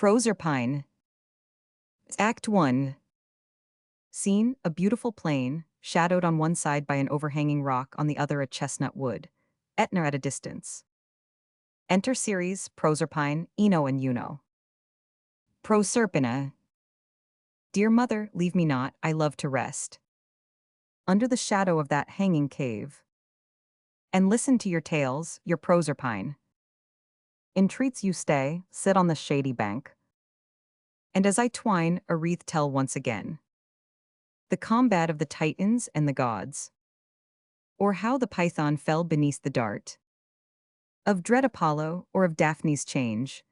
Proserpine. Act 1. Scene, a beautiful plain, shadowed on one side by an overhanging rock, on the other a chestnut wood. Etna at a distance. Enter series, Proserpine, Eno and Juno. Proserpine. Dear mother, leave me not, I love to rest under the shadow of that hanging cave, and listen to your tales, your Proserpine entreats you stay, sit on the shady bank, and as I twine a wreath tell once again the combat of the Titans and the gods, or how the Python fell beneath the dart of dread Apollo, or of Daphne's change,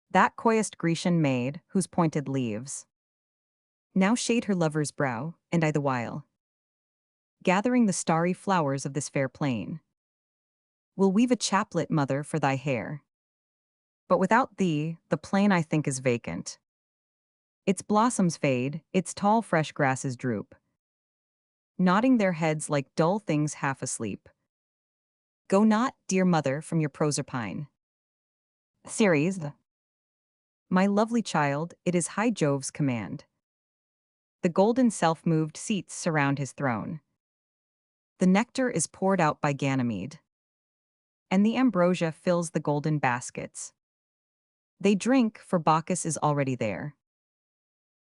that coyest Grecian maid whose pointed leaves now shade her lover's brow, and I the while, gathering the starry flowers of this fair plain, will weave a chaplet, mother, for thy hair. But without thee, the plain I think is vacant. Its blossoms fade, its tall fresh grasses droop, nodding their heads like dull things half asleep. Go not, dear mother, from your Proserpine series. My lovely child, it is high Jove's command. The golden self-moved seats surround his throne. The nectar is poured out by Ganymede, and the ambrosia fills the golden baskets. They drink, for Bacchus is already there.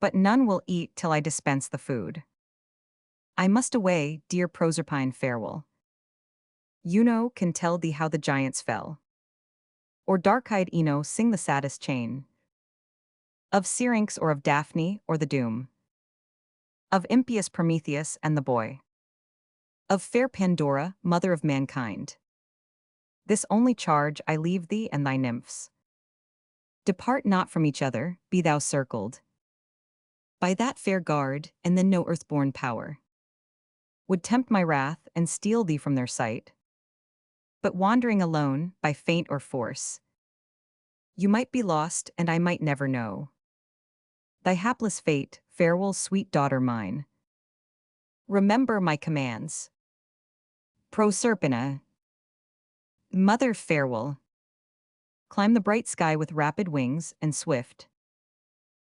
But none will eat till I dispense the food. I must away, dear Proserpine, farewell. Juno can tell thee how the giants fell, or dark-eyed Eno sing the saddest chain of Syrinx, or of Daphne, or the doom of impious Prometheus and the boy of fair Pandora, mother of mankind. This only charge I leave thee and thy nymphs. Depart not from each other, be thou circled by that fair guard, and then no earthborn power would tempt my wrath and steal thee from their sight. But wandering alone, by feint or force, you might be lost, and I might never know thy hapless fate. Farewell, sweet daughter mine. Remember my commands. Proserpine. Mother, farewell. Climb the bright sky with rapid wings, and swift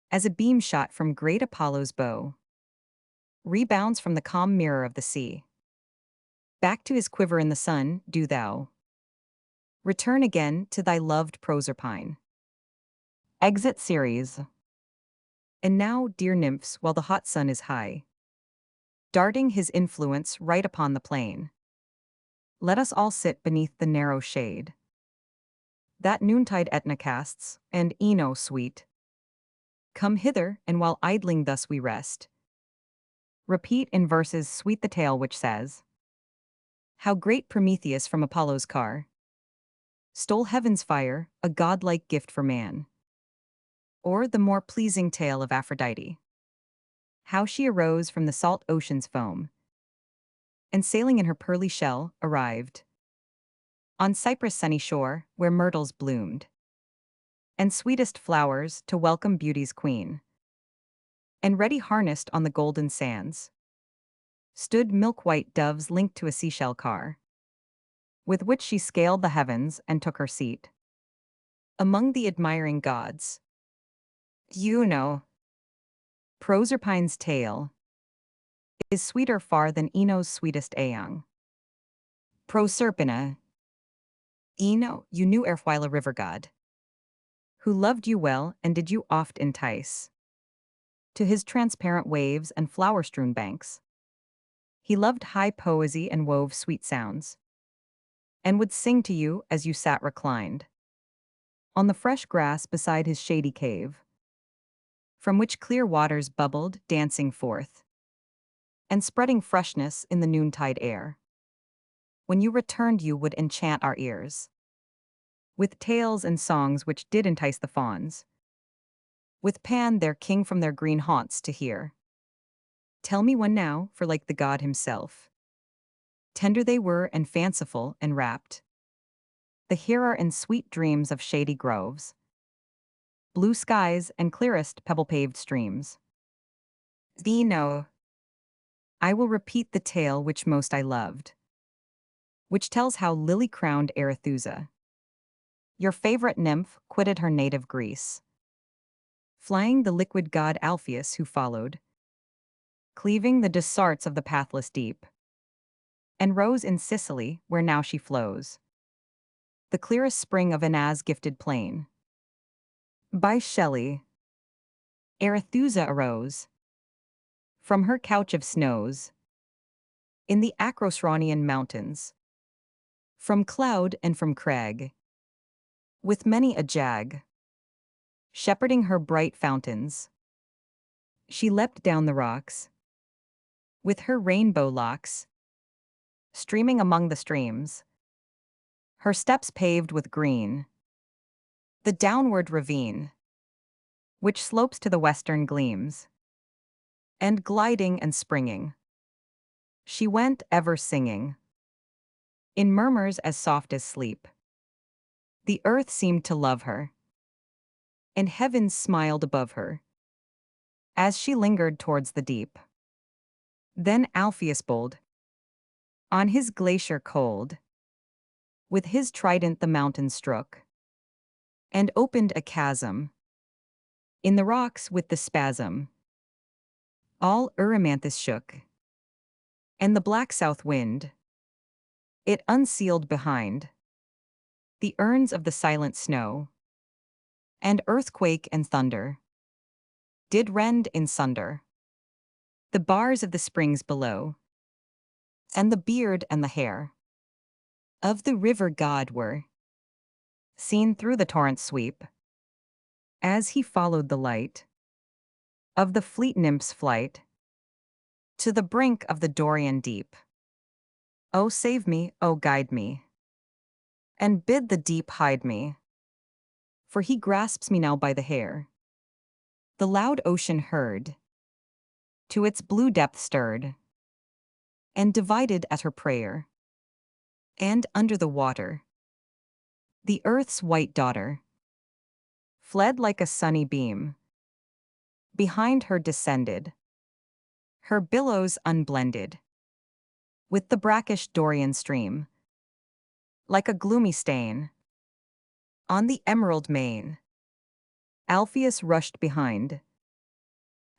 as a beam shot from great Apollo's bow rebounds from the calm mirror of the sea. Back to his quiver in the sun, do thou return again to thy loved Proserpine. Exit series. And now, dear nymphs, while the hot sun is high, darting his influence right upon the plain, let us all sit beneath the narrow shade that noontide Etna casts, and Eno sweet, come hither, and while idling thus we rest, repeat in verses sweet the tale which says, how great Prometheus from Apollo's car stole heaven's fire, a godlike gift for man. Or the more pleasing tale of Aphrodite, how she arose from the salt ocean's foam, and sailing in her pearly shell, arrived on Cyprus' sunny shore, where myrtles bloomed, and sweetest flowers to welcome beauty's queen. And ready harnessed on the golden sands stood milk-white doves linked to a seashell car, with which she scaled the heavens and took her seat among the admiring gods. You know, Proserpine's tale is sweeter far than Eno's sweetest Aeon. Proserpine. Eno, you knew erewhile a river god, who loved you well and did you oft entice to his transparent waves and flower-strewn banks. He loved high poesy and wove sweet sounds, and would sing to you as you sat reclined on the fresh grass beside his shady cave, from which clear waters bubbled, dancing forth, and spreading freshness in the noontide air. When you returned, you would enchant our ears with tales and songs which did entice the fawns, with Pan, their king, from their green haunts to hear. Tell me one now, for like the god himself, tender they were and fanciful and rapt, the hearer in sweet dreams of shady groves, blue skies and clearest pebble-paved streams. Eno. I will repeat the tale which most I loved, which tells how lily-crowned Arethusa, your favorite nymph, quitted her native Greece flying the liquid god Alpheus who followed, cleaving the desarts of the pathless deep, and rose in Sicily, where now she flows, the clearest spring of Anaz gifted plain. By Shelley. Arethusa arose from her couch of snows in the Acrosronian mountains, from cloud and from crag, with many a jag, shepherding her bright fountains. She leapt down the rocks, with her rainbow locks, streaming among the streams, her steps paved with green, the downward ravine, which slopes to the western gleams, and gliding and springing, she went ever singing, in murmurs as soft as sleep. The earth seemed to love her, and heaven smiled above her, as she lingered towards the deep. Then Alpheus bold, on his glacier cold, with his trident the mountain strook, and opened a chasm in the rocks with the spasm. All Erymanthus shook, and the black south wind, it unsealed behind the urns of the silent snow, and earthquake and thunder did rend in sunder the bars of the springs below, and the beard and the hair of the river god were seen through the torrent's sweep, as he followed the light of the fleet nymph's flight to the brink of the Dorian deep. O save me, O guide me, and bid the deep hide me, for he grasps me now by the hair. The loud ocean heard, to its blue depth stirred, and divided at her prayer. And under the water, the earth's white daughter fled like a sunny beam. Behind her descended, her billows unblended, with the brackish Dorian stream, like a gloomy stain on the emerald main. Alpheus rushed behind,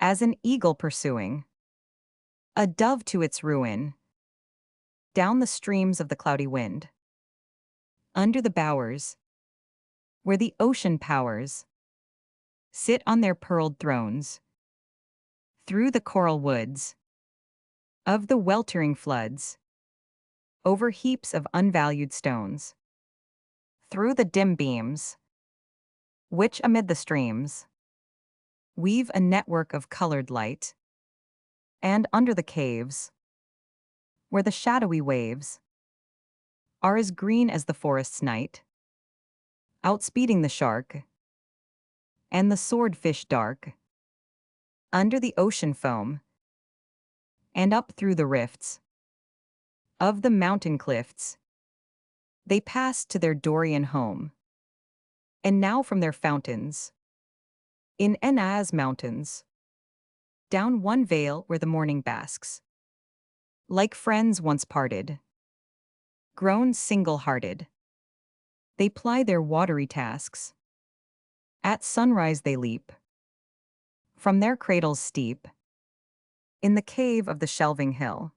as an eagle pursuing a dove to its ruin, down the streams of the cloudy wind, under the bowers, where the ocean powers sit on their pearled thrones, through the coral woods of the weltering floods, over heaps of unvalued stones, through the dim beams, which amid the streams weave a network of colored light, and under the caves, where the shadowy waves are as green as the forest's night, outspeeding the shark and the swordfish dark, under the ocean foam, and up through the rifts of the mountain cliffs, they passed to their Dorian home, and now from their fountains, in Anaz mountains, down one vale where the morning basks, like friends once parted, grown single-hearted, they ply their watery tasks. At sunrise they leap from their cradles steep, in the cave of the shelving hill.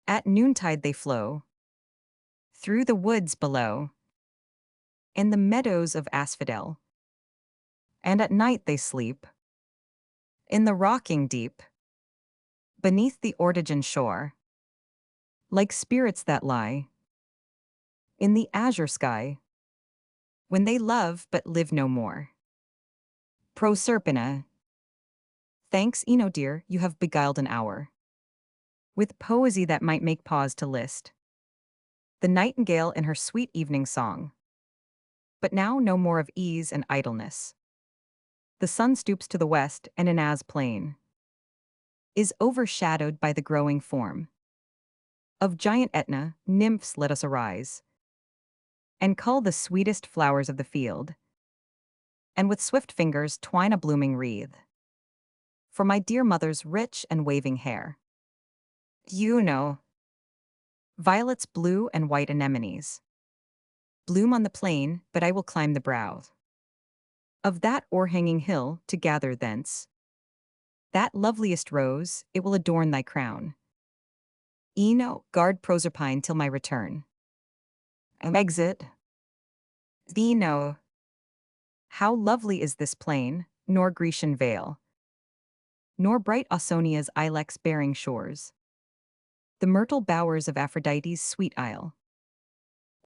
At noontide they flow through the woods below, and the meadows of asphodel, and at night they sleep in the rocking deep, beneath the Ortigan shore, like spirits that lie in the azure sky, when they love but live no more. Proserpine. Thanks, Eno dear, you have beguiled an hour with poesy that might make pause to list the nightingale in her sweet evening song. But now no more of ease and idleness. The sun stoops to the west, and Anaz plain is overshadowed by the growing form of giant Etna. Nymphs, let us arise and cull the sweetest flowers of the field, and with swift fingers twine a blooming wreath for my dear mother's rich and waving hair. You know, violets, blue and white anemones bloom on the plain, but I will climb the brow Of that o'erhanging hill to gather thence. That loveliest rose, it will adorn thy crown. Guard Proserpine till my return. Exit. Eno. How lovely is this plain, nor Grecian vale, nor bright Ausonia's ilex-bearing shores, the myrtle bowers of Aphrodite's sweet isle,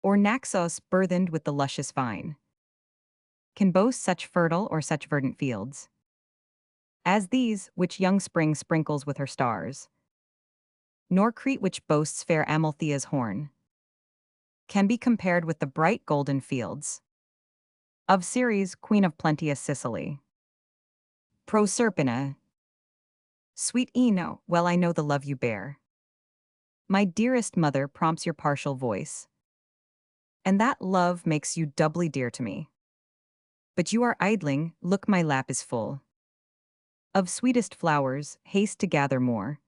or Naxos burthened with the luscious vine, can boast such fertile or such verdant fields as these which young spring sprinkles with her stars, nor Crete which boasts fair Amalthea's horn, can be compared with the bright golden fields of Ceres, queen of plenteous Sicily. Proserpine. Sweet Eno, well I know the love you bear. My dearest mother prompts your partial voice, and that love makes you doubly dear to me. But you are idling, look my lap is full of sweetest flowers, haste to gather more,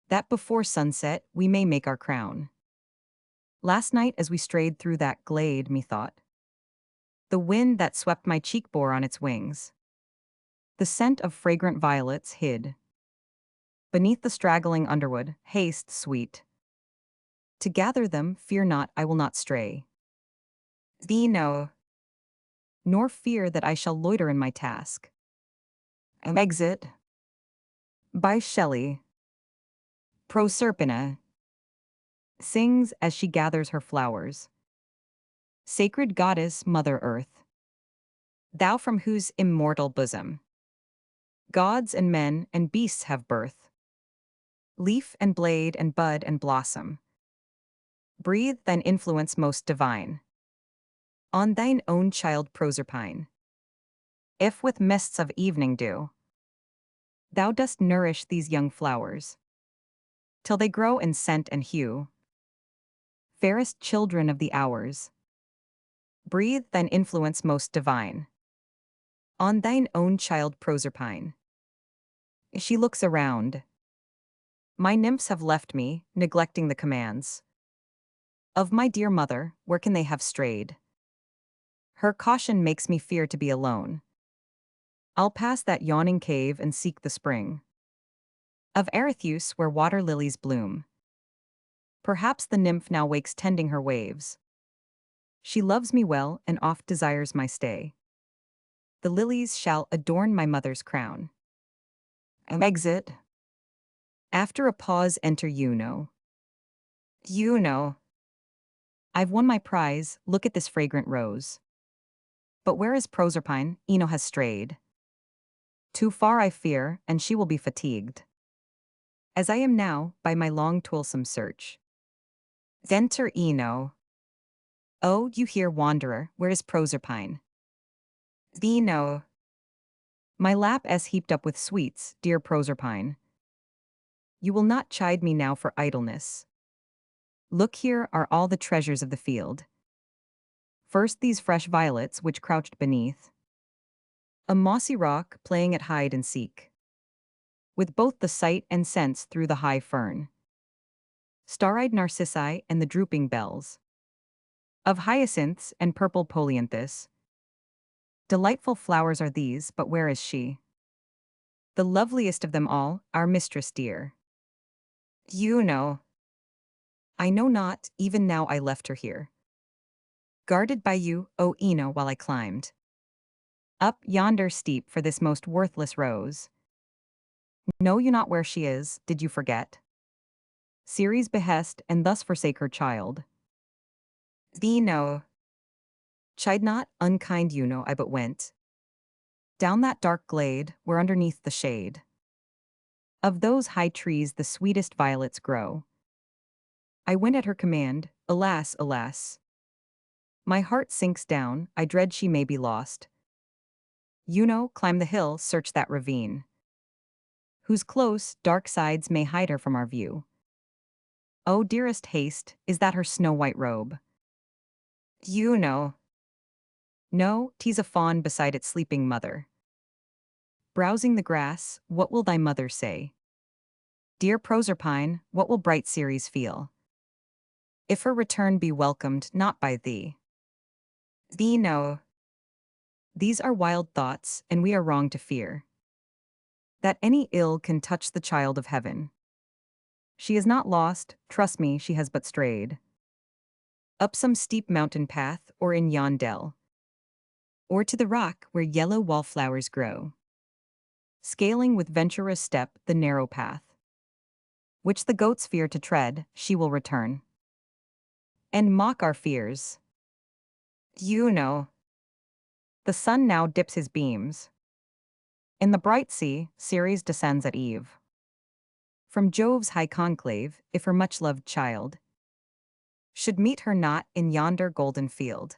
that before sunset we may make our crown. Last night as we strayed through that glade, methought, the wind that swept my cheek bore on its wings the scent of fragrant violets hid. Beneath the straggling underwood, haste, sweet. To gather them, fear not, I will not stray. Thee no. Nor fear that I shall loiter in my task. Exit. By Shelley. Proserpine sings as she gathers her flowers. Sacred goddess, Mother Earth, thou from whose immortal bosom gods and men and beasts have birth, leaf and blade and bud and blossom, breathe thine influence most divine on thine own child Proserpine. If with mists of evening dew thou dost nourish these young flowers, till they grow in scent and hue, fairest children of the hours, breathe thine influence most divine on thine own child Proserpine. She looks around. My nymphs have left me, neglecting the commands of my dear mother, where can they have strayed? Her caution makes me fear to be alone. I'll pass that yawning cave and seek the spring of Erytheus where water lilies bloom. Perhaps the nymph now wakes tending her waves. She loves me well and oft desires my stay. The lilies shall adorn my mother's crown. Exit. After a pause enter Juno. Juno. I've won my prize, look at this fragrant rose. But where is Proserpine? Eno has strayed. Too far I fear, and she will be fatigued, as I am now, by my long toilsome search. Enter Eno. Oh, you here, wanderer, where is Proserpine? Eno. My lap is heaped up with sweets, dear Proserpine. You will not chide me now for idleness. Look, here are all the treasures of the field. First these fresh violets which crouched beneath a mossy rock playing at hide and seek, with both the sight and sense through the high fern. Star-eyed narcissi and the drooping bells of hyacinths and purple polyanthus. Delightful flowers are these, but where is she? The loveliest of them all, our mistress dear. Juno. I know not, even now I left her here, guarded by you, O Eno, while I climbed up yonder steep for this most worthless rose. Know you not where she is, did you forget Ceres' behest and thus forsake her child? Thee no. Chide not, unkind Juno, I but went down that dark glade, where underneath the shade of those high trees the sweetest violets grow. I went at her command, alas, alas. My heart sinks down, I dread she may be lost. Juno, climb the hill, search that ravine, whose close, dark sides may hide her from our view. Oh, dearest, haste, is that her snow-white robe? Juno. No, 'tis a fawn beside its sleeping mother. Browsing the grass, what will thy mother say? Dear Proserpine, what will bright Ceres feel if her return be welcomed not by thee? Thee no. These are wild thoughts, and we are wrong to fear that any ill can touch the child of heaven. She is not lost, trust me, she has but strayed up some steep mountain path, or in yon dell, or to the rock where yellow wallflowers grow, scaling with venturous step the narrow path, which the goats fear to tread, she will return and mock our fears. You know, the sun now dips his beams. In the bright sea, Ceres descends at eve. From Jove's high conclave, if her much-loved child should meet her not in yonder golden field,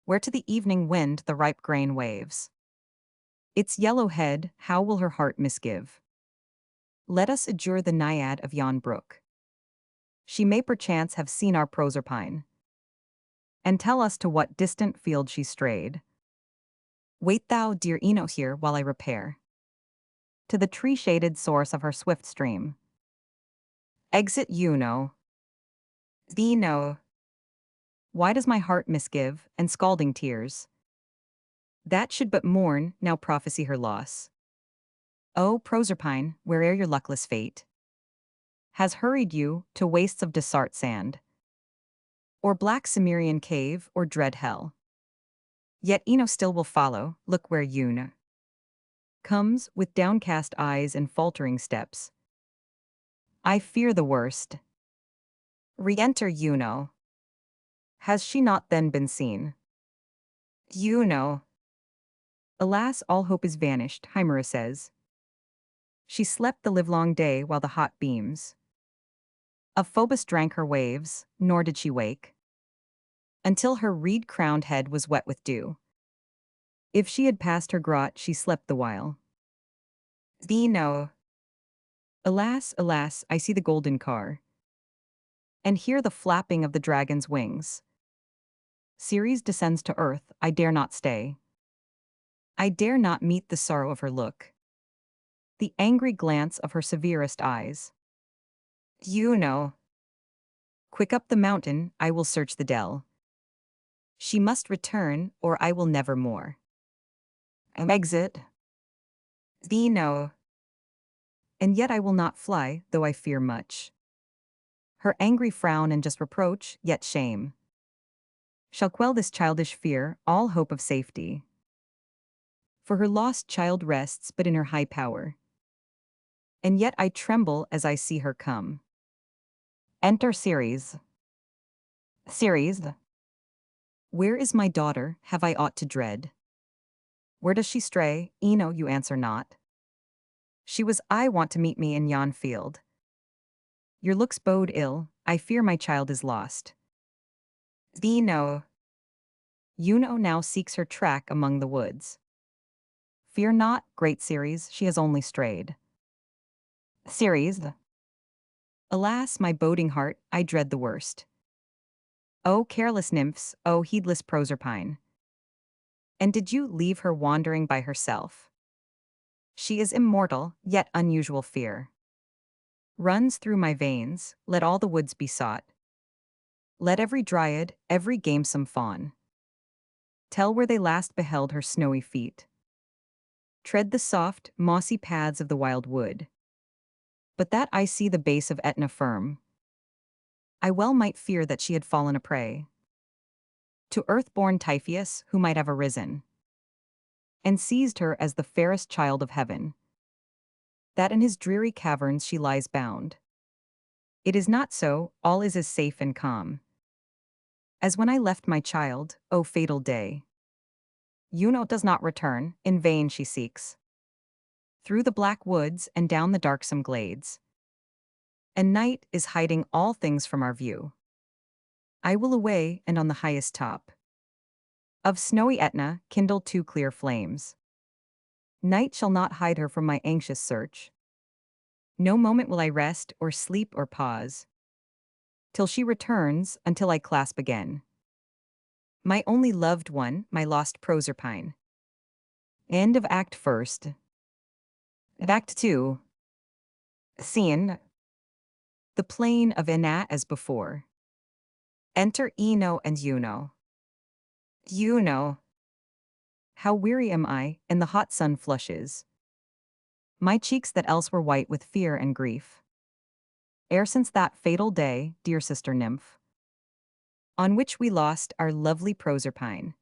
where to the evening wind the ripe grain waves, its yellow head, how will her heart misgive? Let us adjure the naiad of yon brook. She may perchance have seen our Proserpine, and tell us to what distant field she strayed. Wait thou, dear Ino, here while I repair to the tree-shaded source of her swift stream. Exit you know. Thee know. Why does my heart misgive, and scalding tears that should but mourn, now prophesy her loss? O Proserpine, where'er your luckless fate has hurried you to wastes of Desart sand, or black Cimmerian cave, or dread hell, yet Ino still will follow, look where Yuna comes, with downcast eyes and faltering steps. I fear the worst. Re-enter Juno. Has she not then been seen? Juno. Alas, all hope is vanished, Hymera says. She slept the livelong day while the hot beams of Phobos drank her waves, nor did she wake until her reed-crowned head was wet with dew. If she had passed her grot, she slept the while. Thee know. Alas, alas, I see the golden car, and hear the flapping of the dragon's wings. Ceres descends to earth, I dare not stay. I dare not meet the sorrow of her look, the angry glance of her severest eyes. You know. Quick up the mountain, I will search the dell. She must return, or I will never more. Exit. Thee know. And yet I will not fly, though I fear much her angry frown and just reproach, yet shame shall quell this childish fear, all hope of safety. For her lost child rests but in her high power, and yet I tremble as I see her come. Enter Ceres. Ceres. Where is my daughter, have I aught to dread? Where does she stray? Ino, you answer not. She was I want to meet me in yon field. Your looks bode ill, I fear my child is lost. Thee know. Juno now seeks her track among the woods. Fear not, great Ceres, she has only strayed. Ceres. Alas, my boding heart, I dread the worst. O careless nymphs, O heedless Proserpine. And did you leave her wandering by herself? She is immortal, yet unusual fear runs through my veins, let all the woods be sought. Let every dryad, every gamesome fawn tell where they last beheld her snowy feet. Tread the soft, mossy paths of the wild wood. But that I see the base of Etna firm, I well might fear that she had fallen a prey to earth-born Typhoeus, who might have arisen and seized her as the fairest child of heaven, that in his dreary caverns she lies bound. It is not so, all is as safe and calm as when I left my child, O fatal day. Juno does not return, in vain she seeks through the black woods and down the darksome glades, and night is hiding all things from our view. I will away, and on the highest top of snowy Etna kindle two clear flames. Night shall not hide her from my anxious search. No moment will I rest, or sleep, or pause, till she returns, until I clasp again my only loved one, my lost Proserpine. End of Act First. Act 2. Scene: the plain of Ina as before. Enter Ino and Juno. Juno. How weary am I, in the hot sun flushes my cheeks that else were white with fear and grief. Ere since that fatal day, dear sister nymph, on which we lost our lovely Proserpine,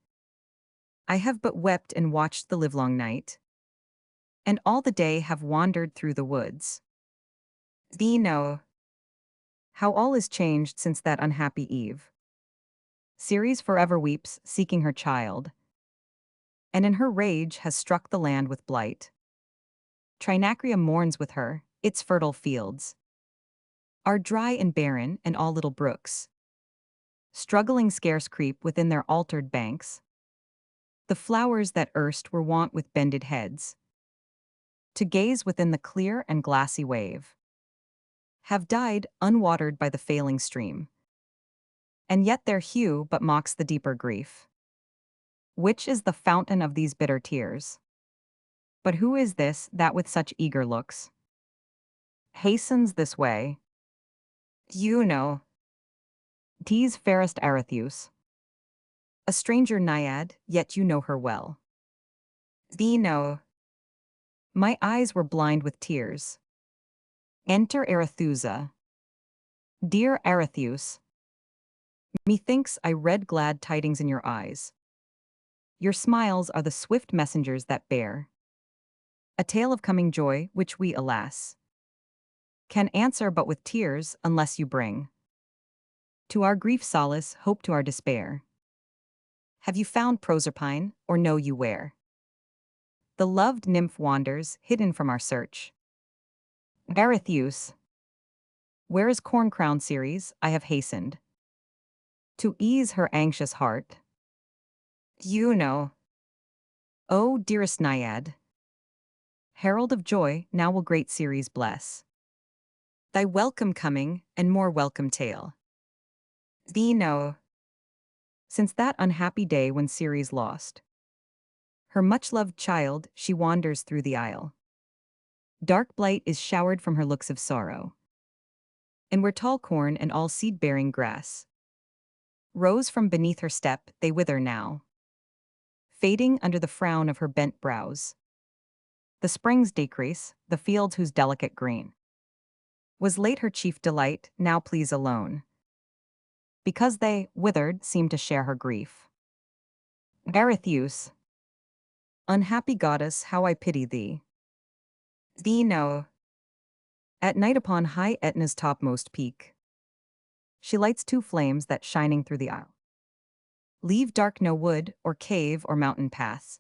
I have but wept and watched the livelong night, and all the day have wandered through the woods. Thee know how all is changed since that unhappy eve. Ceres forever weeps, seeking her child, and in her rage has struck the land with blight. Trinacria mourns with her, its fertile fields are dry and barren, and all little brooks, struggling scarce creep within their altered banks. The flowers that erst were wont with bended heads to gaze within the clear and glassy wave have died unwatered by the failing stream, and yet their hue but mocks the deeper grief. Which is the fountain of these bitter tears? But who is this that with such eager looks hastens this way? You know, 'tis fairest Arethusa, a stranger naiad, yet you know her well. Thee know, my eyes were blind with tears. Enter Arethusa. Dear Arethusa, methinks I read glad tidings in your eyes. Your smiles are the swift messengers that bear a tale of coming joy, which we, alas, can answer but with tears, unless you bring to our grief solace, hope to our despair. Have you found Proserpine, or know you where the loved nymph wanders, hidden from our search? Arethusa, where is corn-crowned Ceres? I have hastened to ease her anxious heart. You know, O dearest Naiad, herald of joy, now will great Ceres bless thy welcome coming, and more welcome tale. Thee know, since that unhappy day when Ceres lost her much-loved child, she wanders through the isle. Dark blight is showered from her looks of sorrow, and where tall corn and all seed-bearing grass rose from beneath her step, they wither now, fading under the frown of her bent brows. The springs decrease, the fields whose delicate green was late her chief delight, now please alone, because they, withered, seem to share her grief. Arethusa, unhappy goddess, how I pity thee. Thee know, at night upon high Etna's topmost peak, she lights two flames that shining through the isle leave dark no wood, or cave, or mountain pass.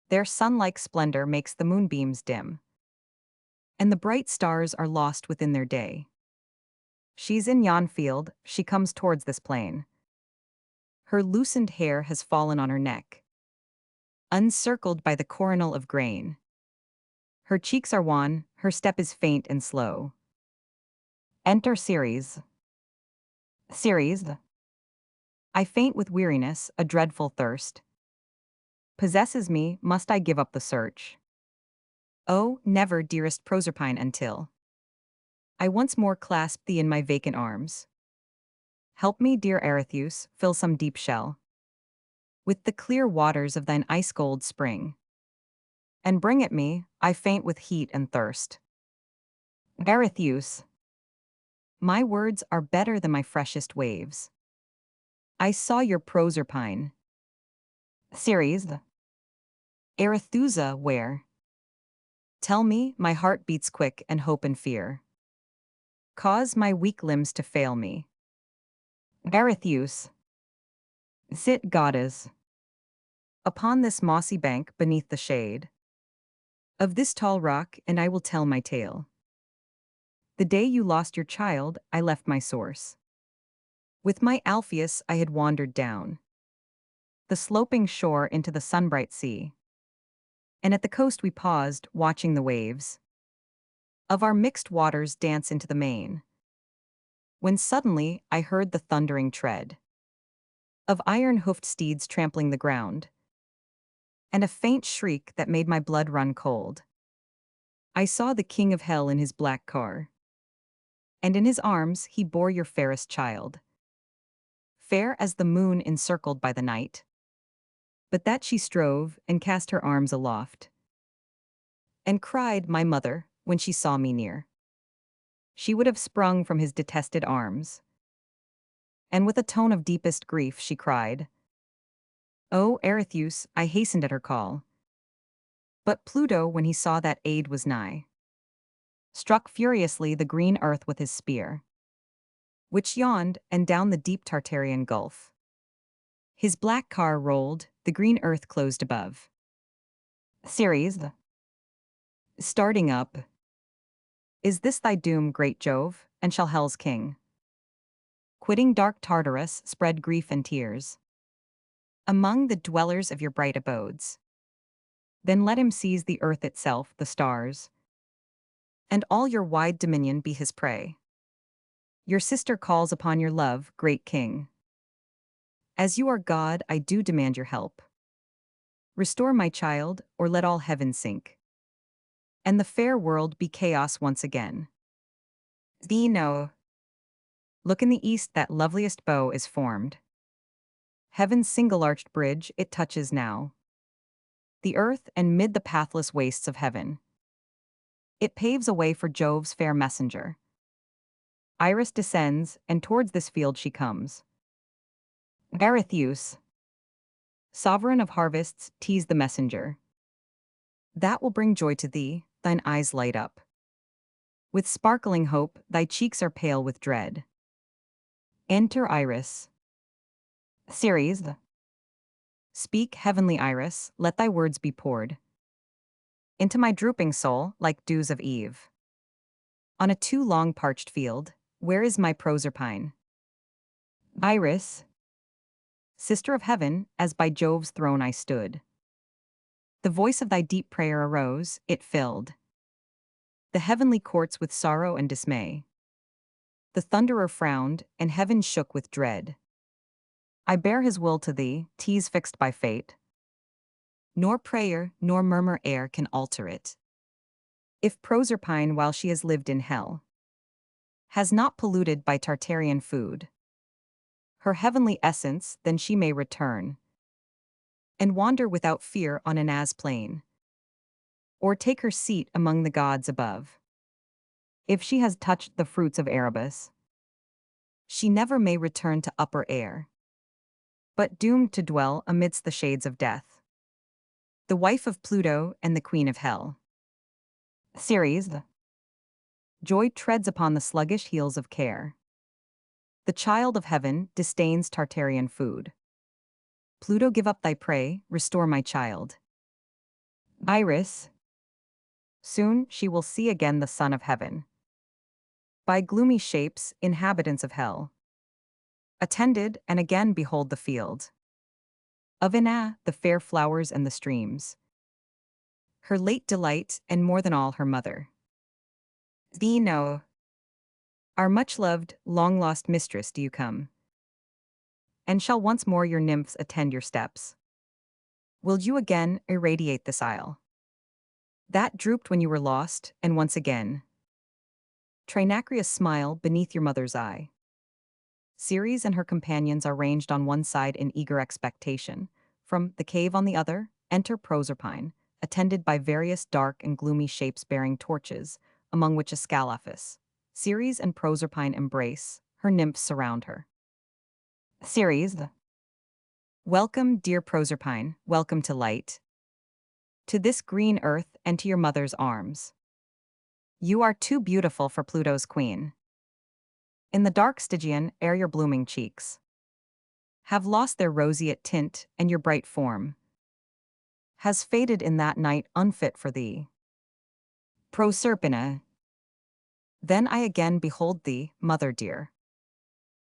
Their sun-like splendor makes the moonbeams dim, and the bright stars are lost within their day. She's in yon field, she comes towards this plain. Her loosened hair has fallen on her neck, uncircled by the coronal of grain. Her cheeks are wan, her step is faint and slow. Enter Ceres. Ceres, I faint with weariness, a dreadful thirst possesses me, must I give up the search? Oh, never, dearest Proserpine, until I once more clasp thee in my vacant arms. Help me, dear Arethusa, fill some deep shell with the clear waters of thine ice-cold spring, and bring it me, I faint with heat and thirst. Arethusa, my words are better than my freshest waves. I saw your Proserpine. Ceres, Arethusa, where? Tell me, my heart beats quick, and hope and fear cause my weak limbs to fail me. Arethusa, sit, goddess, upon this mossy bank beneath the shade of this tall rock, and I will tell my tale. The day you lost your child, I left my source. With my Alpheus I had wandered down the sloping shore into the sunbright sea, and at the coast we paused, watching the waves of our mixed waters dance into the main, when suddenly I heard the thundering tread of iron-hoofed steeds trampling the ground, and a faint shriek that made my blood run cold. I saw the king of hell in his black car, and in his arms he bore your fairest child, fair as the moon encircled by the night. But that she strove and cast her arms aloft, and cried, my mother, when she saw me near. She would have sprung from his detested arms, and with a tone of deepest grief she cried, O Arethusa, I hastened at her call. But Pluto, when he saw that aid was nigh, struck furiously the green earth with his spear, which yawned, and down the deep Tartarian gulf his black car rolled, the green earth closed above. Ceres, starting up, is this thy doom, great Jove, and shall hell's king, quitting dark Tartarus, spread grief and tears among the dwellers of your bright abodes? Then let him seize the earth itself, the stars, and all your wide dominion be his prey. Your sister calls upon your love, great king. As you are God, I do demand your help. Restore my child, or let all heaven sink, and the fair world be chaos once again. Thee know. Look in the east, that loveliest bow is formed. Heaven's single-arched bridge it touches now. The earth, and mid the pathless wastes of heaven, it paves a way for Jove's fair messenger. Iris descends, and towards this field she comes. Arethusa, sovereign of harvests, tease the messenger. That will bring joy to thee, thine eyes light up. With sparkling hope, thy cheeks are pale with dread. Enter Iris. Ceres, speak, heavenly Iris, let thy words be poured into my drooping soul like dews of eve. On a too long parched field, where is my Proserpine? Iris, sister of heaven, as by Jove's throne I stood. The voice of thy deep prayer arose, it filled the heavenly courts with sorrow and dismay. The thunderer frowned, and heaven shook with dread. I bear his will to thee, 'tis fixed by fate. Nor prayer, nor murmur air can alter it. If Proserpine, while she has lived in hell, has not polluted by Tartarian food her heavenly essence, then she may return and wander without fear on Ina's plain, or take her seat among the gods above. If she has touched the fruits of Erebus, she never may return to upper air, but doomed to dwell amidst the shades of death, the wife of Pluto and the queen of hell. Ceres, joy treads upon the sluggish heels of care. The child of heaven disdains Tartarian food. Pluto, give up thy prey, restore my child. Iris, soon she will see again the son of heaven. By gloomy shapes, inhabitants of hell, attended, and again behold the field of Ina, the fair flowers and the streams, her late delight, and more than all her mother. Thee know, our much-loved, long-lost mistress, do you come? And shall once more your nymphs attend your steps? Will you again irradiate this isle that drooped when you were lost, and once again Trinacrius smile beneath your mother's eye? Ceres and her companions are ranged on one side in eager expectation. From the cave on the other, enter Proserpine, attended by various dark and gloomy shapes bearing torches, among which is Scalaphus. Ceres and Proserpine embrace, her nymphs surround her. Ceres, welcome, dear Proserpine, welcome to light, to this green earth and to your mother's arms. You are too beautiful for Pluto's queen. In the dark Stygian air your blooming cheeks have lost their roseate tint, and your bright form has faded in that night unfit for thee. Proserpine, then I again behold thee, mother dear.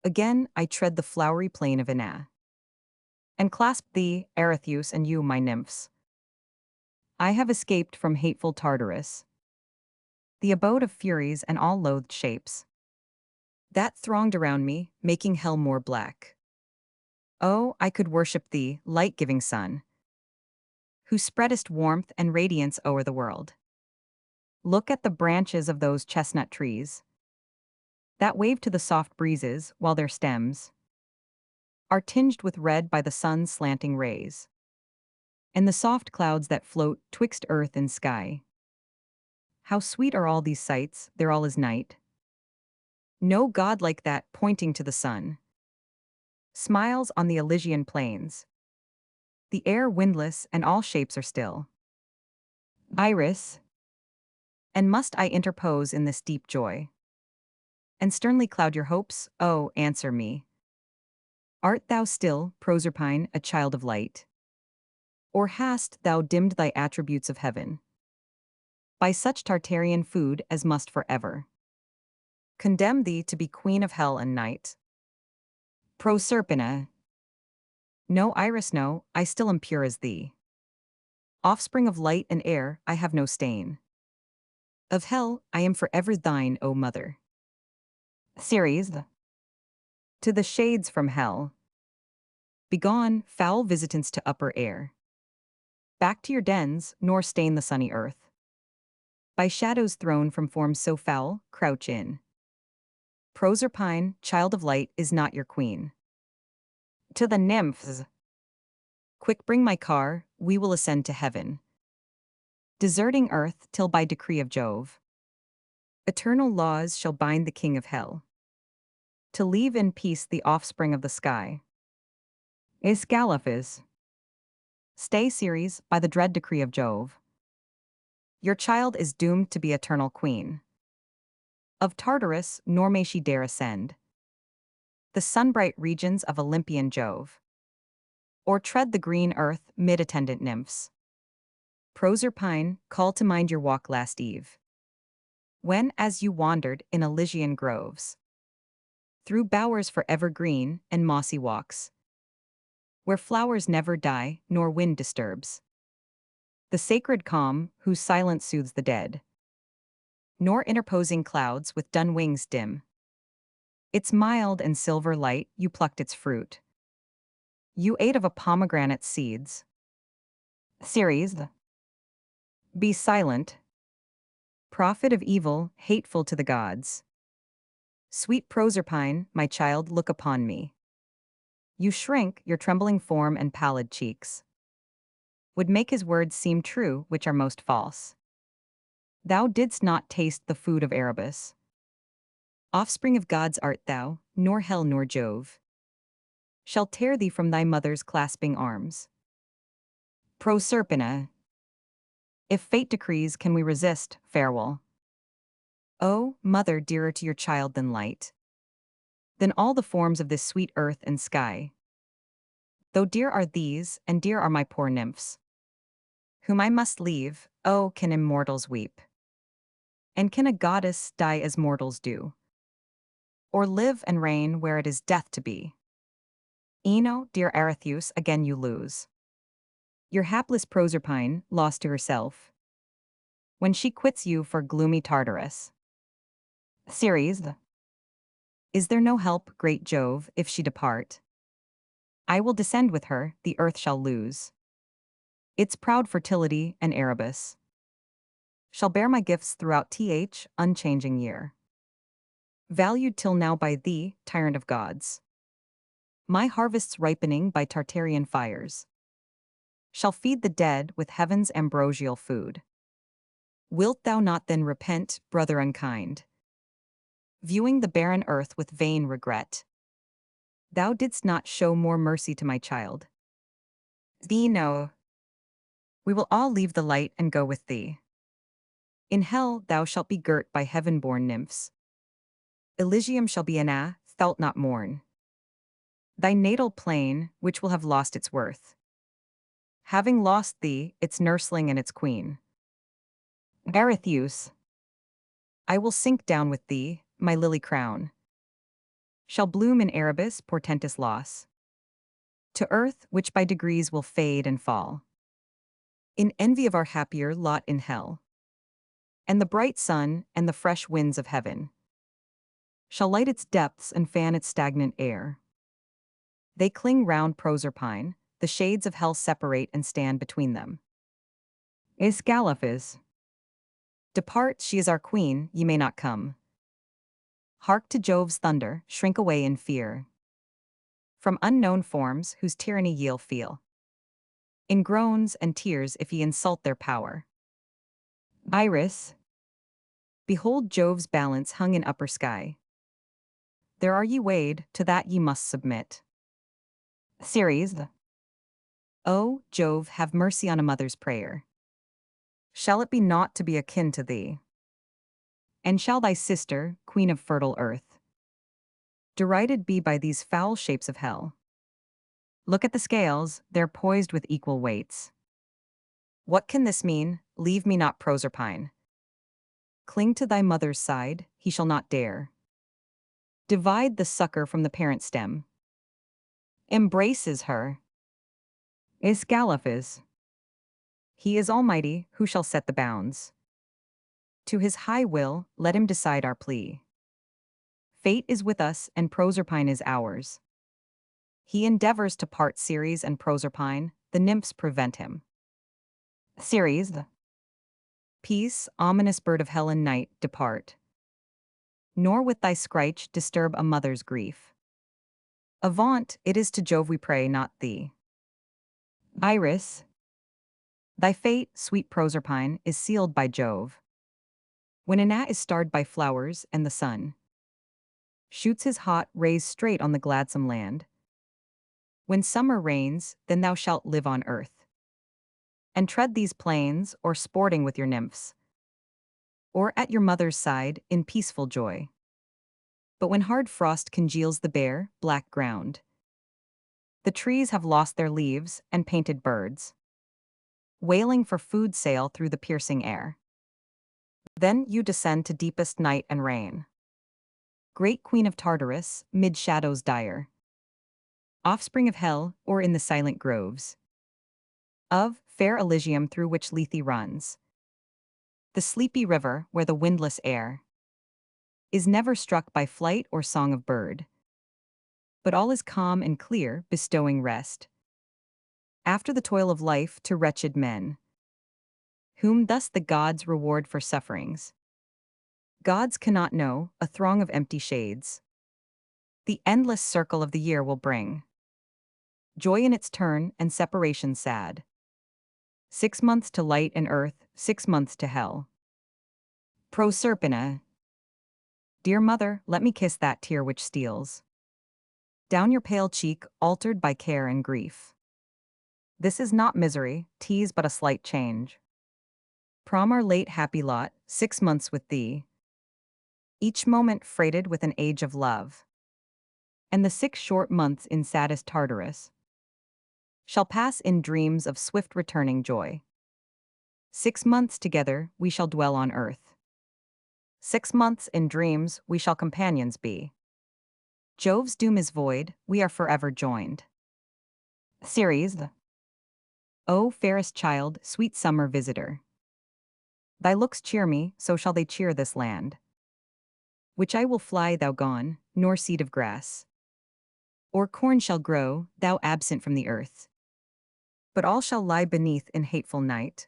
Again I tread the flowery plain of Ina, and clasp thee, Arethusa, and you, my nymphs. I have escaped from hateful Tartarus, the abode of furies and all loathed shapes that thronged around me, making hell more black. Oh, I could worship thee, light-giving sun, who spreadest warmth and radiance o'er the world. Look at the branches of those chestnut trees that wave to the soft breezes, while their stems are tinged with red by the sun's slanting rays. and the soft clouds that float twixt earth and sky. How sweet are all these sights, there all is night. No god like that pointing to the sun. Smiles on the Elysian plains. The air windless and all shapes are still. Iris, and must I interpose in this deep joy? And sternly cloud your hopes? Oh, answer me. Art thou still, Proserpine, a child of light? Or hast thou dimmed thy attributes of heaven? By such Tartarian food as must forever condemn thee to be queen of hell and night. Proserpine. No, Iris, no, I still am pure as thee. Offspring of light and air, I have no stain. Of hell, I am forever thine, O mother. Ceres. To the shades from hell. Begone, foul visitants to upper air. Back to your dens, nor stain the sunny earth. By shadows thrown from forms so foul, crouch in. Proserpine, child of light, is not your queen. To the nymphs. Quick bring my car, we will ascend to heaven. Deserting earth till by decree of Jove. Eternal laws shall bind the king of hell. To leave in peace the offspring of the sky. Escalaphus. Stay, Ceres, by the dread decree of Jove. Your child is doomed to be eternal queen. Of Tartarus, nor may she dare ascend the sunbright regions of Olympian Jove, or tread the green earth mid attendant nymphs. Proserpine, call to mind your walk last eve, when as you wandered in Elysian groves, through bowers forever green and mossy walks, where flowers never die nor wind disturbs the sacred calm whose silence soothes the dead, nor interposing clouds with dun wings dim. Its mild and silver light, you plucked its fruit. You ate of a pomegranate's seeds. Ceres. Be silent. Prophet of evil, hateful to the gods. Sweet Proserpine, my child, look upon me. You shrink, your trembling form and pallid cheeks would make his words seem true, which are most false. Thou didst not taste the food of Erebus. Offspring of gods art thou, nor hell nor Jove shall tear thee from thy mother's clasping arms. Proserpine. If fate decrees, can we resist? Farewell. O, mother dearer to your child than light, than all the forms of this sweet earth and sky. Though dear are these, and dear are my poor nymphs, whom I must leave, oh, can immortals weep? And can a goddess die as mortals do? Or live and reign where it is death to be? Eno, dear Arethusa, again you lose. Your hapless Proserpine, lost to herself, when she quits you for gloomy Tartarus. Ceres. Is there no help, great Jove, if she depart? I will descend with her, the earth shall lose its proud fertility, and Erebus shall bear my gifts throughout unchanging year. Valued till now by thee, tyrant of gods. My harvests ripening by Tartarian fires shall feed the dead with heaven's ambrosial food. Wilt thou not then repent, brother unkind? Viewing the barren earth with vain regret, thou didst not show more mercy to my child. Thee no. We will all leave the light and go with thee. In hell thou shalt be girt by heaven-born nymphs. Elysium shall be thou'lt not mourn. Thy natal plain, which will have lost its worth, having lost thee, its nursling and its queen. Arethusa. I will sink down with thee, my lily crown shall bloom in Erebus, portentous loss, to earth which by degrees will fade and fall, in envy of our happier lot in hell. And the bright sun and the fresh winds of heaven shall light its depths and fan its stagnant air. They cling round Proserpine, the shades of hell separate and stand between them. Escalaphus. Depart, she is our queen, ye may not come. Hark to Jove's thunder, shrink away in fear from unknown forms whose tyranny ye'll feel. in groans and tears if ye insult their power. Iris, behold Jove's balance hung in upper sky. There are ye weighed, to that ye must submit. Ceres, O Jove, have mercy on a mother's prayer. Shall it be naught to be akin to thee? And shall thy sister, queen of fertile earth, derided be by these foul shapes of hell? Look at the scales, they're poised with equal weights. What can this mean? Leave me not, Proserpine. Cling to thy mother's side, he shall not dare. Divide the sucker from the parent stem. Embraces her. Iscalaphus. He is almighty, who shall set the bounds? To his high will, let him decide our plea. Fate is with us, and Proserpine is ours. He endeavors to part Ceres and Proserpine, the nymphs prevent him. Ceres, peace, ominous bird of hell and night, depart. Nor with thy screech disturb a mother's grief. Avaunt, it is to Jove we pray, not thee. Iris, thy fate, sweet Proserpine, is sealed by Jove. When a gnat is starred by flowers and the sun shoots his hot rays straight on the gladsome land, when summer reigns, then thou shalt live on earth, and tread these plains, or sporting with your nymphs, or at your mother's side in peaceful joy. But when hard frost congeals the bare, black ground, the trees have lost their leaves, and painted birds, wailing for food, sail through the piercing air. Then you descend to deepest night and rain. Great queen of Tartarus, mid shadows dire, offspring of hell, or in the silent groves of fair Elysium through which Lethe runs, the sleepy river where the windless air is never struck by flight or song of bird, but all is calm and clear, bestowing rest after the toil of life to wretched men, whom thus the gods reward for sufferings. Gods cannot know, a throng of empty shades the endless circle of the year will bring joy in its turn and separation sad. 6 months to light and earth, 6 months to hell. Proserpine, dear mother, let me kiss that tear which steals down your pale cheek, altered by care and grief. This is not misery, 'tis but a slight change. Prom our late happy lot, 6 months with thee, each moment freighted with an age of love. And the 6 short months in saddest Tartarus shall pass in dreams of swift returning joy. 6 months together we shall dwell on earth. 6 months in dreams we shall companions be. Jove's doom is void, we are forever joined. Ceres, O fairest child, sweet summer visitor. Thy looks cheer me, so shall they cheer this land, which I will fly, thou gone, nor seed of grass or corn shall grow, thou absent from the earth. But all shall lie beneath in hateful night,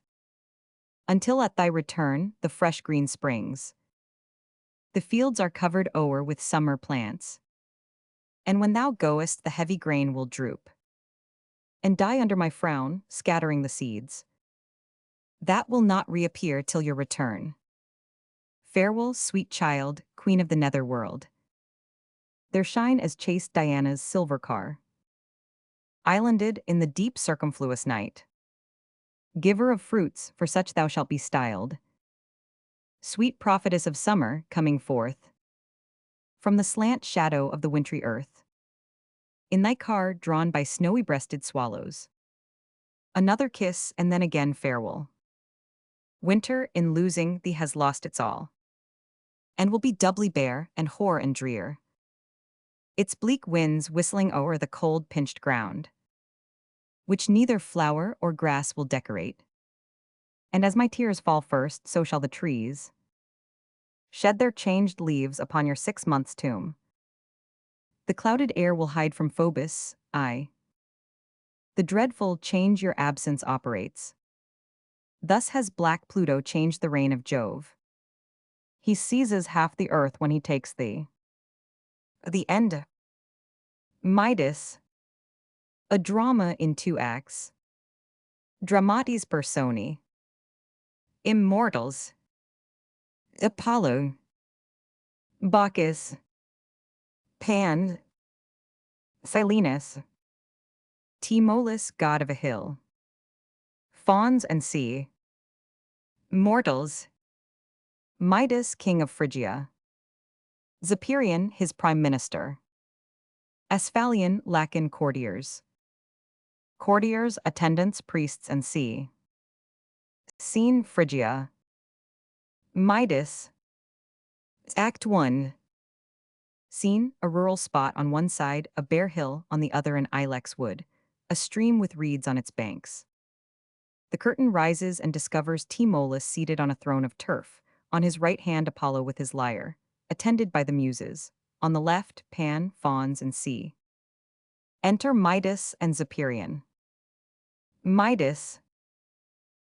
until at thy return the fresh green springs. The fields are covered o'er with summer plants, and when thou goest the heavy grain will droop, and die under my frown, scattering the seeds. That will not reappear till your return. Farewell, sweet child, queen of the nether world. There shine as chaste Diana's silver car, islanded in the deep circumfluous night. Giver of fruits, for such thou shalt be styled. Sweet prophetess of summer, coming forth from the slant shadow of the wintry earth. In thy car drawn by snowy-breasted swallows. Another kiss and then again farewell. Winter, in losing thee, has lost its all, and will be doubly bare and hoar and drear. Its bleak winds whistling o'er the cold pinched ground, which neither flower or grass will decorate. And as my tears fall first, so shall the trees shed their changed leaves upon your 6 months' tomb. The clouded air will hide from Phobos, I. The dreadful change your absence operates. Thus has black Pluto changed the reign of Jove. He seizes half the earth when he takes thee. The end. Midas. A drama in 2 acts. dramatis personae, immortals, Apollo, Bacchus, Pan, Silenus, Tmolus, god of a hill, fauns and sea, mortals, Midas, king of Phrygia, Zopyrion, his prime minister, Asphalion, Lacan courtiers, courtiers, attendants, priests, and sea. Scene Phrygia, Midas, Act 1. Scene, a rural spot on one side, a bare hill, on the other an ilex wood, a stream with reeds on its banks. The curtain rises and discovers Tmolus seated on a throne of turf, on his right hand Apollo with his lyre, attended by the Muses, on the left Pan, fauns, and sea. Enter Midas and Zopyrion. Midas,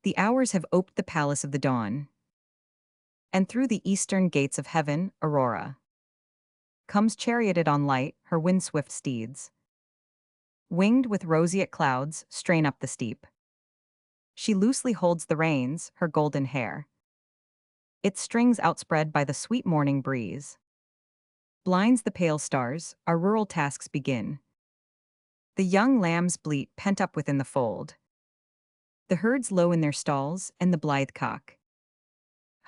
the hours have oped the palace of the dawn, and through the eastern gates of heaven, Aurora comes charioted on light, her wind-swift steeds. Winged with roseate clouds, strain up the steep. She loosely holds the reins, her golden hair, its strings outspread by the sweet morning breeze. Blinds the pale stars, our rural tasks begin. The young lambs bleat pent up within the fold. The herds low in their stalls, and the blithe cock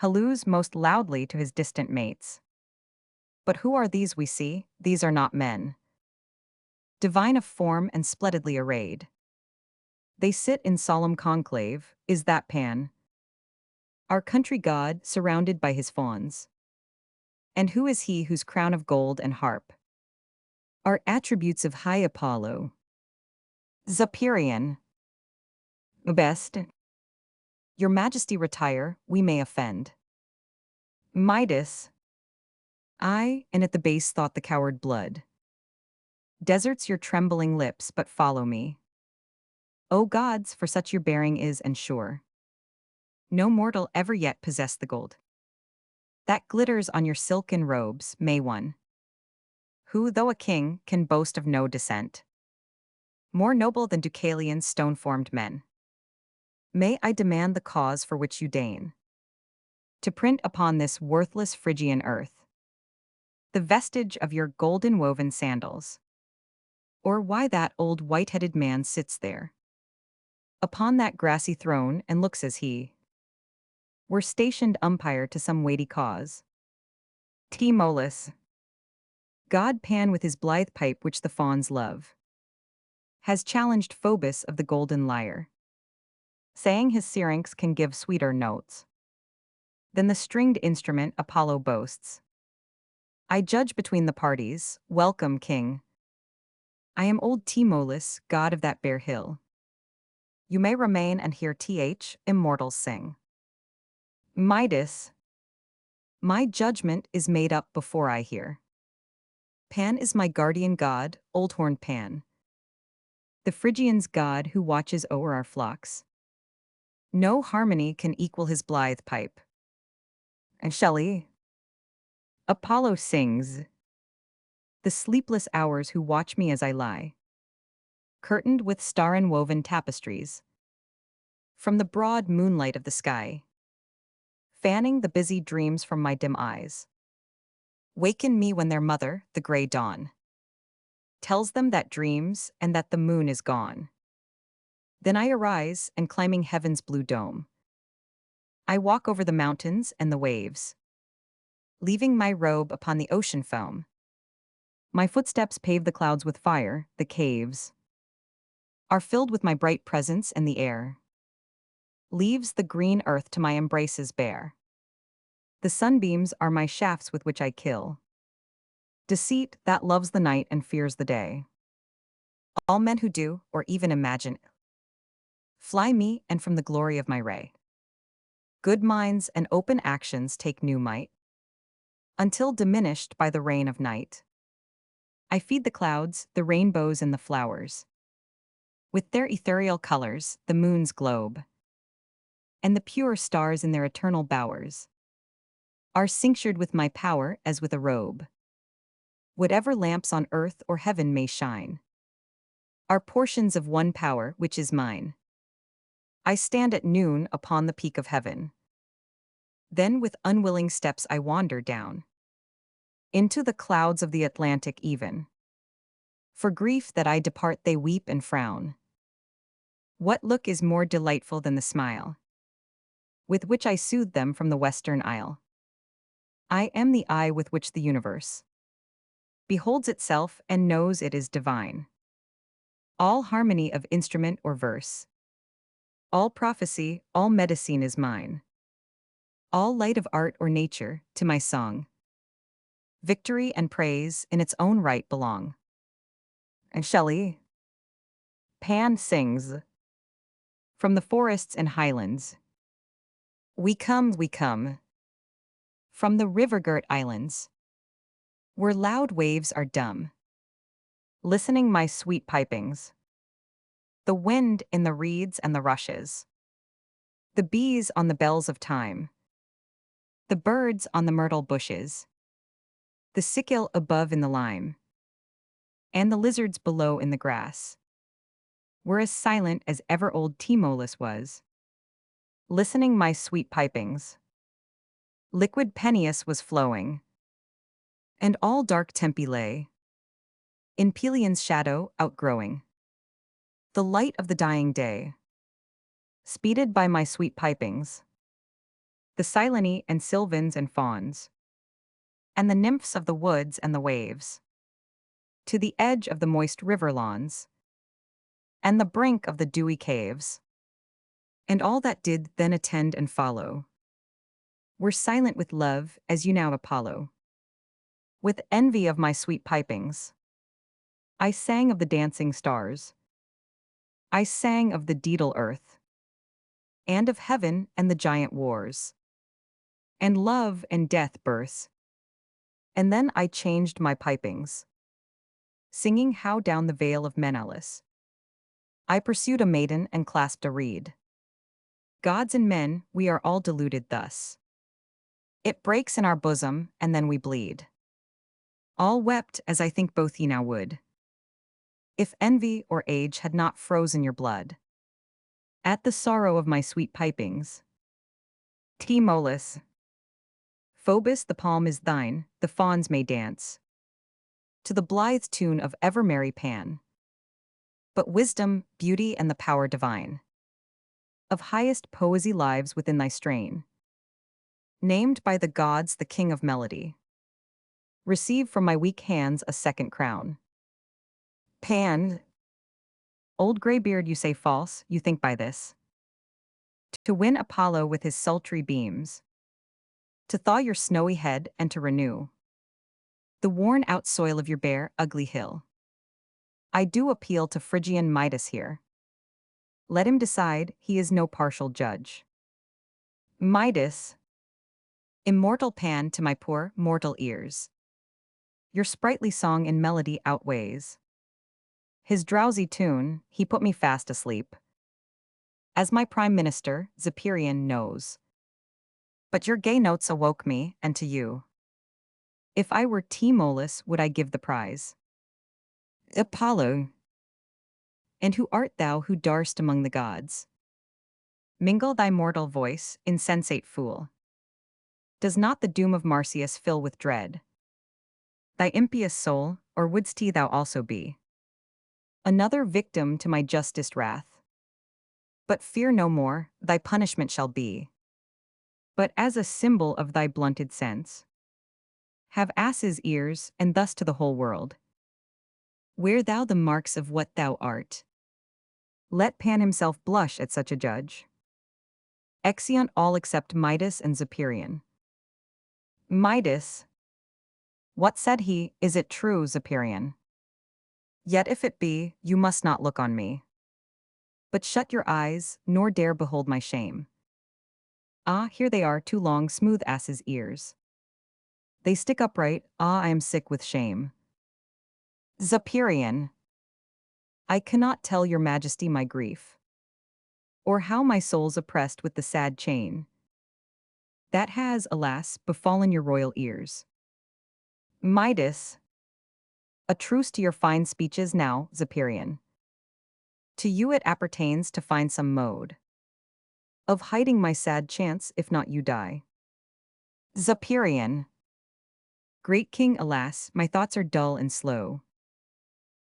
halloos most loudly to his distant mates. But who are these we see? These are not men, divine of form and splendidly arrayed. They sit in solemn conclave. Is that Pan, our country god, surrounded by his fauns? And who is he whose crown of gold and harp are attributes of high Apollo? Zopyrion. Best, your majesty retire, we may offend. Midas. I, and at the base thought the coward blood deserts your trembling lips, but follow me. O gods, for such your bearing is and sure. No mortal ever yet possessed the gold that glitters on your silken robes, may one, who, though a king, can boast of no descent more noble than Deucalion's stone-formed men. May I demand the cause for which you deign to print upon this worthless Phrygian earth the vestige of your golden-woven sandals, or why that old white-headed man sits there upon that grassy throne and looks as he were stationed umpire to some weighty cause. Tmolus, god Pan with his blithe pipe which the fauns love, has challenged Phoebus of the golden lyre, saying his syrinx can give sweeter notes than the stringed instrument Apollo boasts. I judge between the parties. Welcome, king. I am old Tmolus, god of that bare hill. You may remain and hear immortals sing. Midas, my judgment is made up before I hear. Pan is my guardian god, old-horned Pan, the Phrygians' god who watches o'er our flocks. No harmony can equal his blithe pipe. And Shelley, Apollo sings, the sleepless hours who watch me as I lie, curtained with star-enwoven tapestries, from the broad moonlight of the sky, fanning the busy dreams from my dim eyes. Waken me when their mother, the gray dawn, tells them that dreams and that the moon is gone. Then I arise, and climbing heaven's blue dome, I walk over the mountains and the waves, leaving my robe upon the ocean foam. My footsteps pave the clouds with fire, the caves are filled with my bright presence, and the air leaves the green earth to my embraces bare. The sunbeams are my shafts with which I kill deceit that loves the night and fears the day. All men who do, or even imagine, fly me and from the glory of my ray. Good minds and open actions take new might, until diminished by the rain of night. I feed the clouds, the rainbows and the flowers, with their ethereal colors, the moon's globe, and the pure stars in their eternal bowers, are cinctured with my power as with a robe. Whatever lamps on earth or heaven may shine, are portions of one power which is mine. I stand at noon upon the peak of heaven. Then with unwilling steps I wander down into the clouds of the Atlantic even. For grief that I depart they weep and frown. What look is more delightful than the smile with which I soothe them from the Western Isle? I am the eye with which the universe beholds itself and knows it is divine. All harmony of instrument or verse, all prophecy, all medicine is mine. All light of art or nature, to my song, victory and praise in its own right belong. And Shelley, Pan sings, from the forests and highlands, we come, from the river-girt islands, where loud waves are dumb, listening my sweet pipings, the wind in the reeds and the rushes, the bees on the bells of thyme, the birds on the myrtle bushes, the sickle above in the lime, and the lizards below in the grass, were as silent as ever old Timolis was, listening my sweet pipings. Liquid Peneus was flowing, and all dark Tempe lay, in Pelion's shadow outgrowing. The light of the dying day, speeded by my sweet pipings, the Silene and Sylvans and fauns, and the nymphs of the woods and the waves, to the edge of the moist river lawns, and the brink of the dewy caves, and all that did then attend and follow, were silent with love as you now Apollo. With envy of my sweet pipings, I sang of the dancing stars, I sang of the daedal earth, and of heaven and the giant wars, and love and death births. And then I changed my pipings, singing how down the vale of Menelaus I pursued a maiden and clasped a reed. Gods and men, we are all deluded thus. It breaks in our bosom, and then we bleed. All wept as I think both ye now would, if envy or age had not frozen your blood. At the sorrow of my sweet pipings. Timolis. Phobos, the palm is thine, the fawns may dance, to the blithe tune of ever merry Pan. But wisdom, beauty, and the power divine of highest poesy lives within thy strain. Named by the gods the king of melody, receive from my weak hands a second crown. Pan, old graybeard, you say false, you think by this to win Apollo with his sultry beams, to thaw your snowy head and to renew the worn-out soil of your bare, ugly hill. I do appeal to Phrygian Midas here. Let him decide, he is no partial judge. Midas, immortal Pan to my poor, mortal ears. Your sprightly song in melody outweighs his drowsy tune, he put me fast asleep. As my prime minister, Zopyrion, knows. But your gay notes awoke me, and to you, if I were Timolis, would I give the prize. Apollo. And who art thou who darst among the gods? Mingle thy mortal voice, insensate fool. Does not the doom of Marsyas fill with dread thy impious soul, or wouldst thou also be another victim to my justest wrath? But fear no more, thy punishment shall be but as a symbol of thy blunted sense. Have asses' ears, and thus to the whole world wear thou the marks of what thou art. Let Pan himself blush at such a judge. Exeunt all except Midas and Zopyrion. Midas. What said he, is it true, Zopyrion? Yet if it be, you must not look on me, but shut your eyes, nor dare behold my shame. Ah, here they are, two long, smooth asses' ears. They stick upright, ah, I am sick with shame. Zopyrion. I cannot tell your majesty my grief, or how my soul's oppressed with the sad chain that has, alas, befallen your royal ears. Midas. A truce to your fine speeches now, Zopyrion. To you it appertains to find some mode of hiding my sad chance if not you die. Zopyrian. Great king, alas, my thoughts are dull and slow.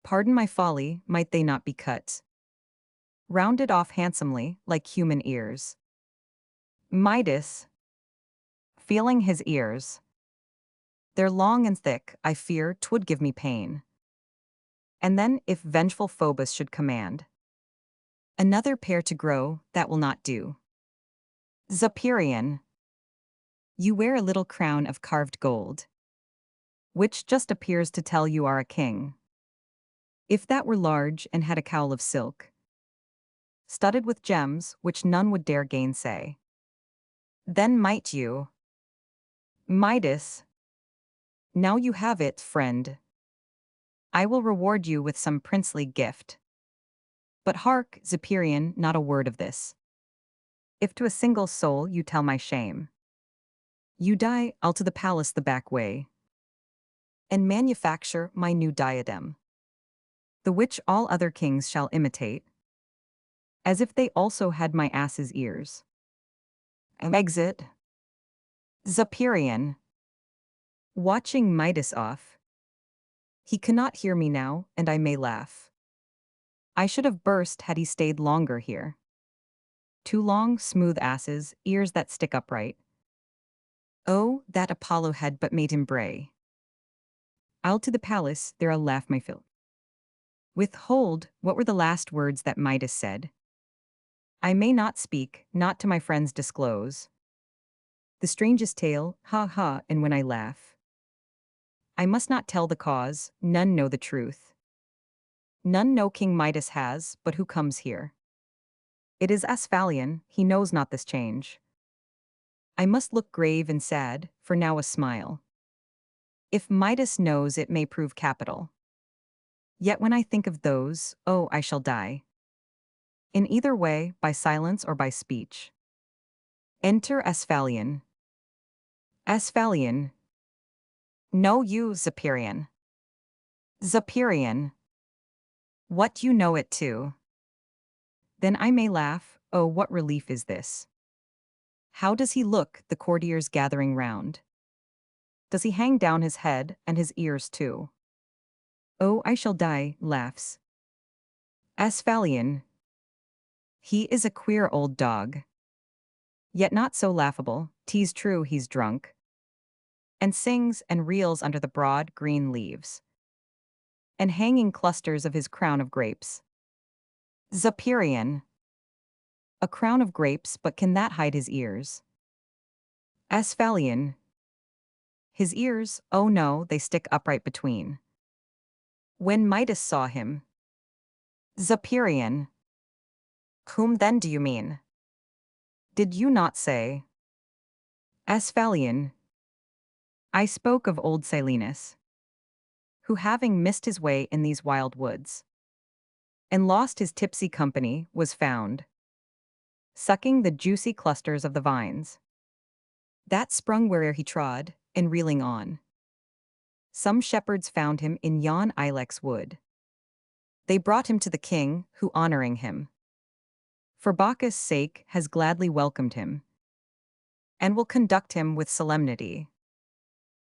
Pardon my folly, might they not be cut? Rounded off handsomely, like human ears. Midas. Feeling his ears. They're long and thick, I fear 'twould give me pain. And then, if vengeful Phoebus should command another pair to grow, that will not do. Zopyrian. You wear a little crown of carved gold, which just appears to tell you are a king. If that were large and had a cowl of silk, studded with gems which none would dare gainsay, then might you. Midas. Now you have it, friend. I will reward you with some princely gift. But hark, Zopyrian, not a word of this. If to a single soul you tell my shame, you die, I'll to the palace the back way, and manufacture my new diadem, the which all other kings shall imitate, as if they also had my ass's ears. Exit. Zopyrian. Watching Midas off. He cannot hear me now, and I may laugh. I should have burst had he stayed longer here. Two long, smooth asses, ears that stick upright. Oh, that Apollo had but made him bray. I'll to the palace, there I'll laugh my fill. Withhold, what were the last words that Midas said? I may not speak, not to my friends disclose. The strangest tale, ha ha, and when I laugh, I must not tell the cause, none know the truth. None know King Midas has, but who comes here? It is Asphalion, he knows not this change. I must look grave and sad, for now a smile. If Midas knows it may prove capital. Yet when I think of those, oh, I shall die. In either way, by silence or by speech. Enter Asphalion. Asphalion. Know you, Zopyrian? Zopyrian. What you know it too. Then I may laugh, oh, what relief is this? How does he look, the courtiers gathering round? Does he hang down his head, and his ears too? Oh, I shall die, laughs. Asphalion. He is a queer old dog. Yet not so laughable, 'tis true he's drunk. And sings and reels under the broad, green leaves. And hanging clusters of his crown of grapes. Zopyrian. A crown of grapes, but can that hide his ears? Asphalion. His ears, oh no, they stick upright between. When Midas saw him. Zopyrian. Whom then do you mean? Did you not say? Asphalion. I spoke of old Silenus, who having missed his way in these wild woods, and lost his tipsy company, was found sucking the juicy clusters of the vines that sprung where'er he trod, and reeling on. Some shepherds found him in yon ilex wood. They brought him to the king, who honoring him, for Bacchus' sake has gladly welcomed him, and will conduct him with solemnity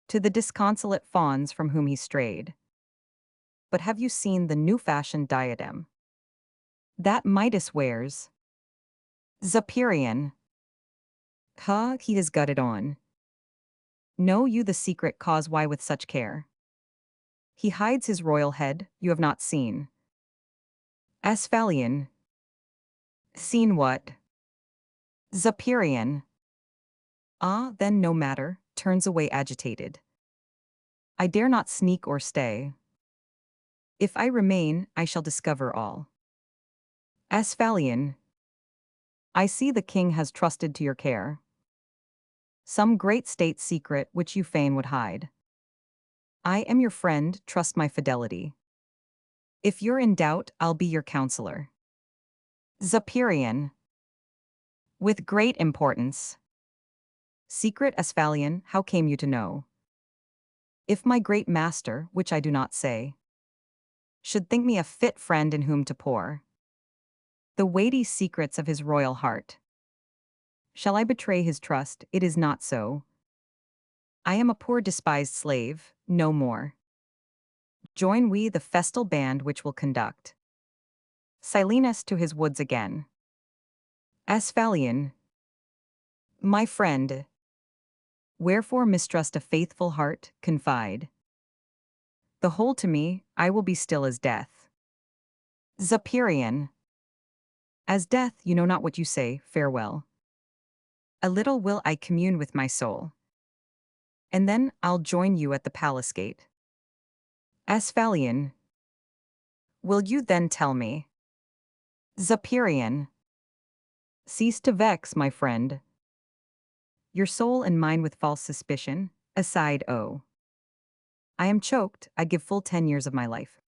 to the disconsolate fawns from whom he strayed. But have you seen the new-fashioned diadem that Midas wears? Zopyrian. Ha, he has got it on. Know you the secret cause why with such care he hides his royal head, you have not seen? Asphalion. Seen what? Zopyrian. Ah, then no matter, turns away agitated. I dare not sneak or stay. If I remain, I shall discover all. Asphalion. I see the king has trusted to your care some great state secret which you fain would hide. I am your friend, trust my fidelity. If you're in doubt, I'll be your counselor. Zopyrian. With great importance. Secret Asphalion, how came you to know? If my great master, which I do not say, should think me a fit friend in whom to pour the weighty secrets of his royal heart, Shall I betray his trust? It is not so. I am a poor despised slave, no more. Join we the festal band which will conduct Silenus to his woods again. Asphalion, my friend, wherefore mistrust a faithful heart, confide. The whole to me, I will be still as death. Zopyrian, as death you know not what you say, farewell. A little will I commune with my soul. And then I'll join you at the palace gate. Asphalion, will you then tell me? Zopyrian, cease to vex, my friend. Your soul and mine with false suspicion, aside, oh. I am choked, I give full 10 years of my life.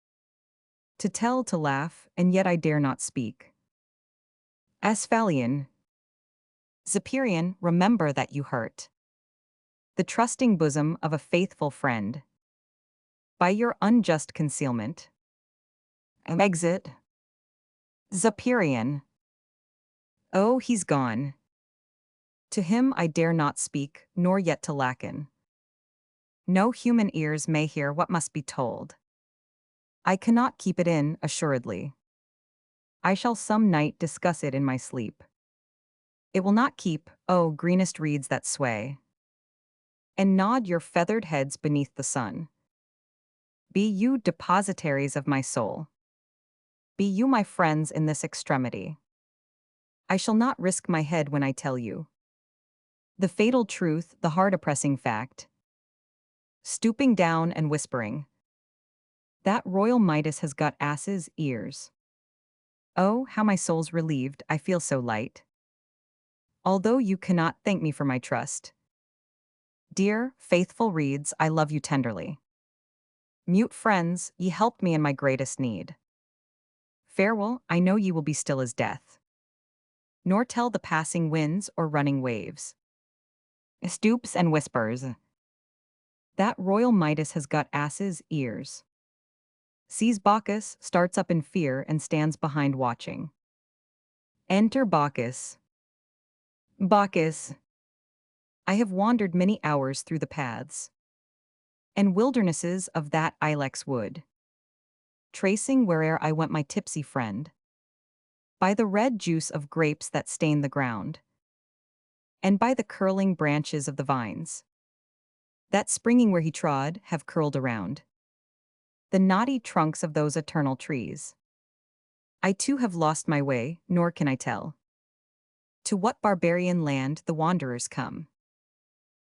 To tell, to laugh, and yet I dare not speak. Asphalion, Zopyrian, remember that you hurt the trusting bosom of a faithful friend. By your unjust concealment. Exit. Zopyrian. Oh, he's gone. To him I dare not speak, nor yet to Lacan. No human ears may hear what must be told. I cannot keep it in, assuredly. I shall some night discuss it in my sleep. It will not keep, oh, greenest reeds that sway and nod your feathered heads beneath the sun. Be you depositaries of my soul. Be you my friends in this extremity. I shall not risk my head when I tell you the fatal truth, the heart-oppressing fact. Stooping down and whispering, that royal Midas has got ass's ears. Oh, how my soul's relieved, I feel so light. Although you cannot thank me for my trust. Dear, faithful reeds, I love you tenderly. Mute friends, ye helped me in my greatest need. Farewell, I know ye will be still as death. Nor tell the passing winds or running waves. Stoops and whispers. That royal Midas has got ass's ears. Sees Bacchus, starts up in fear and stands behind watching. Enter Bacchus. Bacchus. I have wandered many hours through the paths and wildernesses of that ilex wood, tracing where'er I went my tipsy friend, by the red juice of grapes that stain the ground, and by the curling branches of the vines, that springing where he trod, have curled around the knotty trunks of those eternal trees. I too have lost my way, nor can I tell to what barbarian land the wanderers come.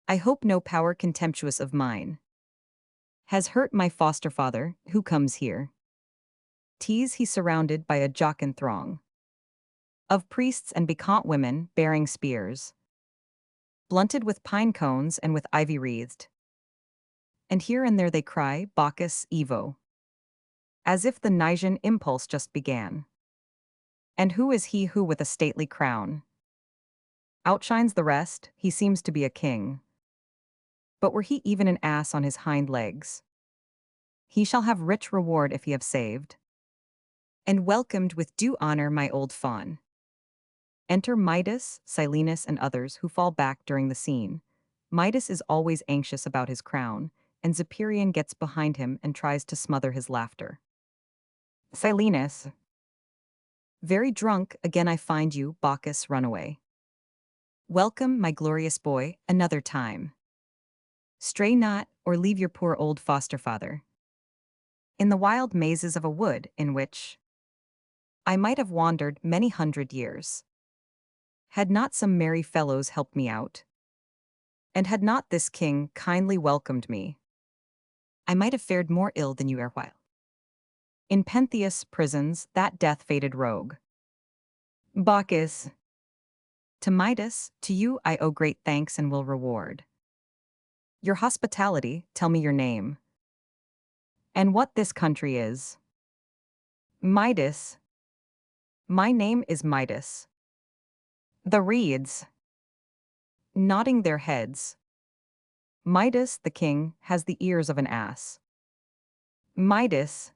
I hope no power contemptuous of mine has hurt my foster father, who comes here. 'Tis he surrounded by a jocund throng of priests and becant women bearing spears, blunted with pine cones and with ivy wreathed. And here and there they cry, Bacchus, Evo, as if the Nician impulse just began. And who is he who with a stately crown outshines the rest? He seems to be a king. But were he even an ass on his hind legs, he shall have rich reward if he have saved and welcomed with due honor my old fawn. Enter Midas, Silenus, and others who fall back during the scene. Midas is always anxious about his crown, and Zopyrian gets behind him and tries to smother his laughter. Silenus. Very drunk, again I find you, Bacchus, run away. Welcome, my glorious boy, another time. Stray not, or leave your poor old foster father in the wild mazes of a wood in which I might have wandered many 100 years. Had not some merry fellows helped me out, and had not this king kindly welcomed me, I might have fared more ill than you erewhile. In Pentheus' prisons, that death-fated rogue. Bacchus. To Midas, to you I owe great thanks and will reward your hospitality. Tell me your name, and what this country is. Midas. My name is Midas. The reeds, nodding their heads. Midas, the king, has the ears of an ass. Midas,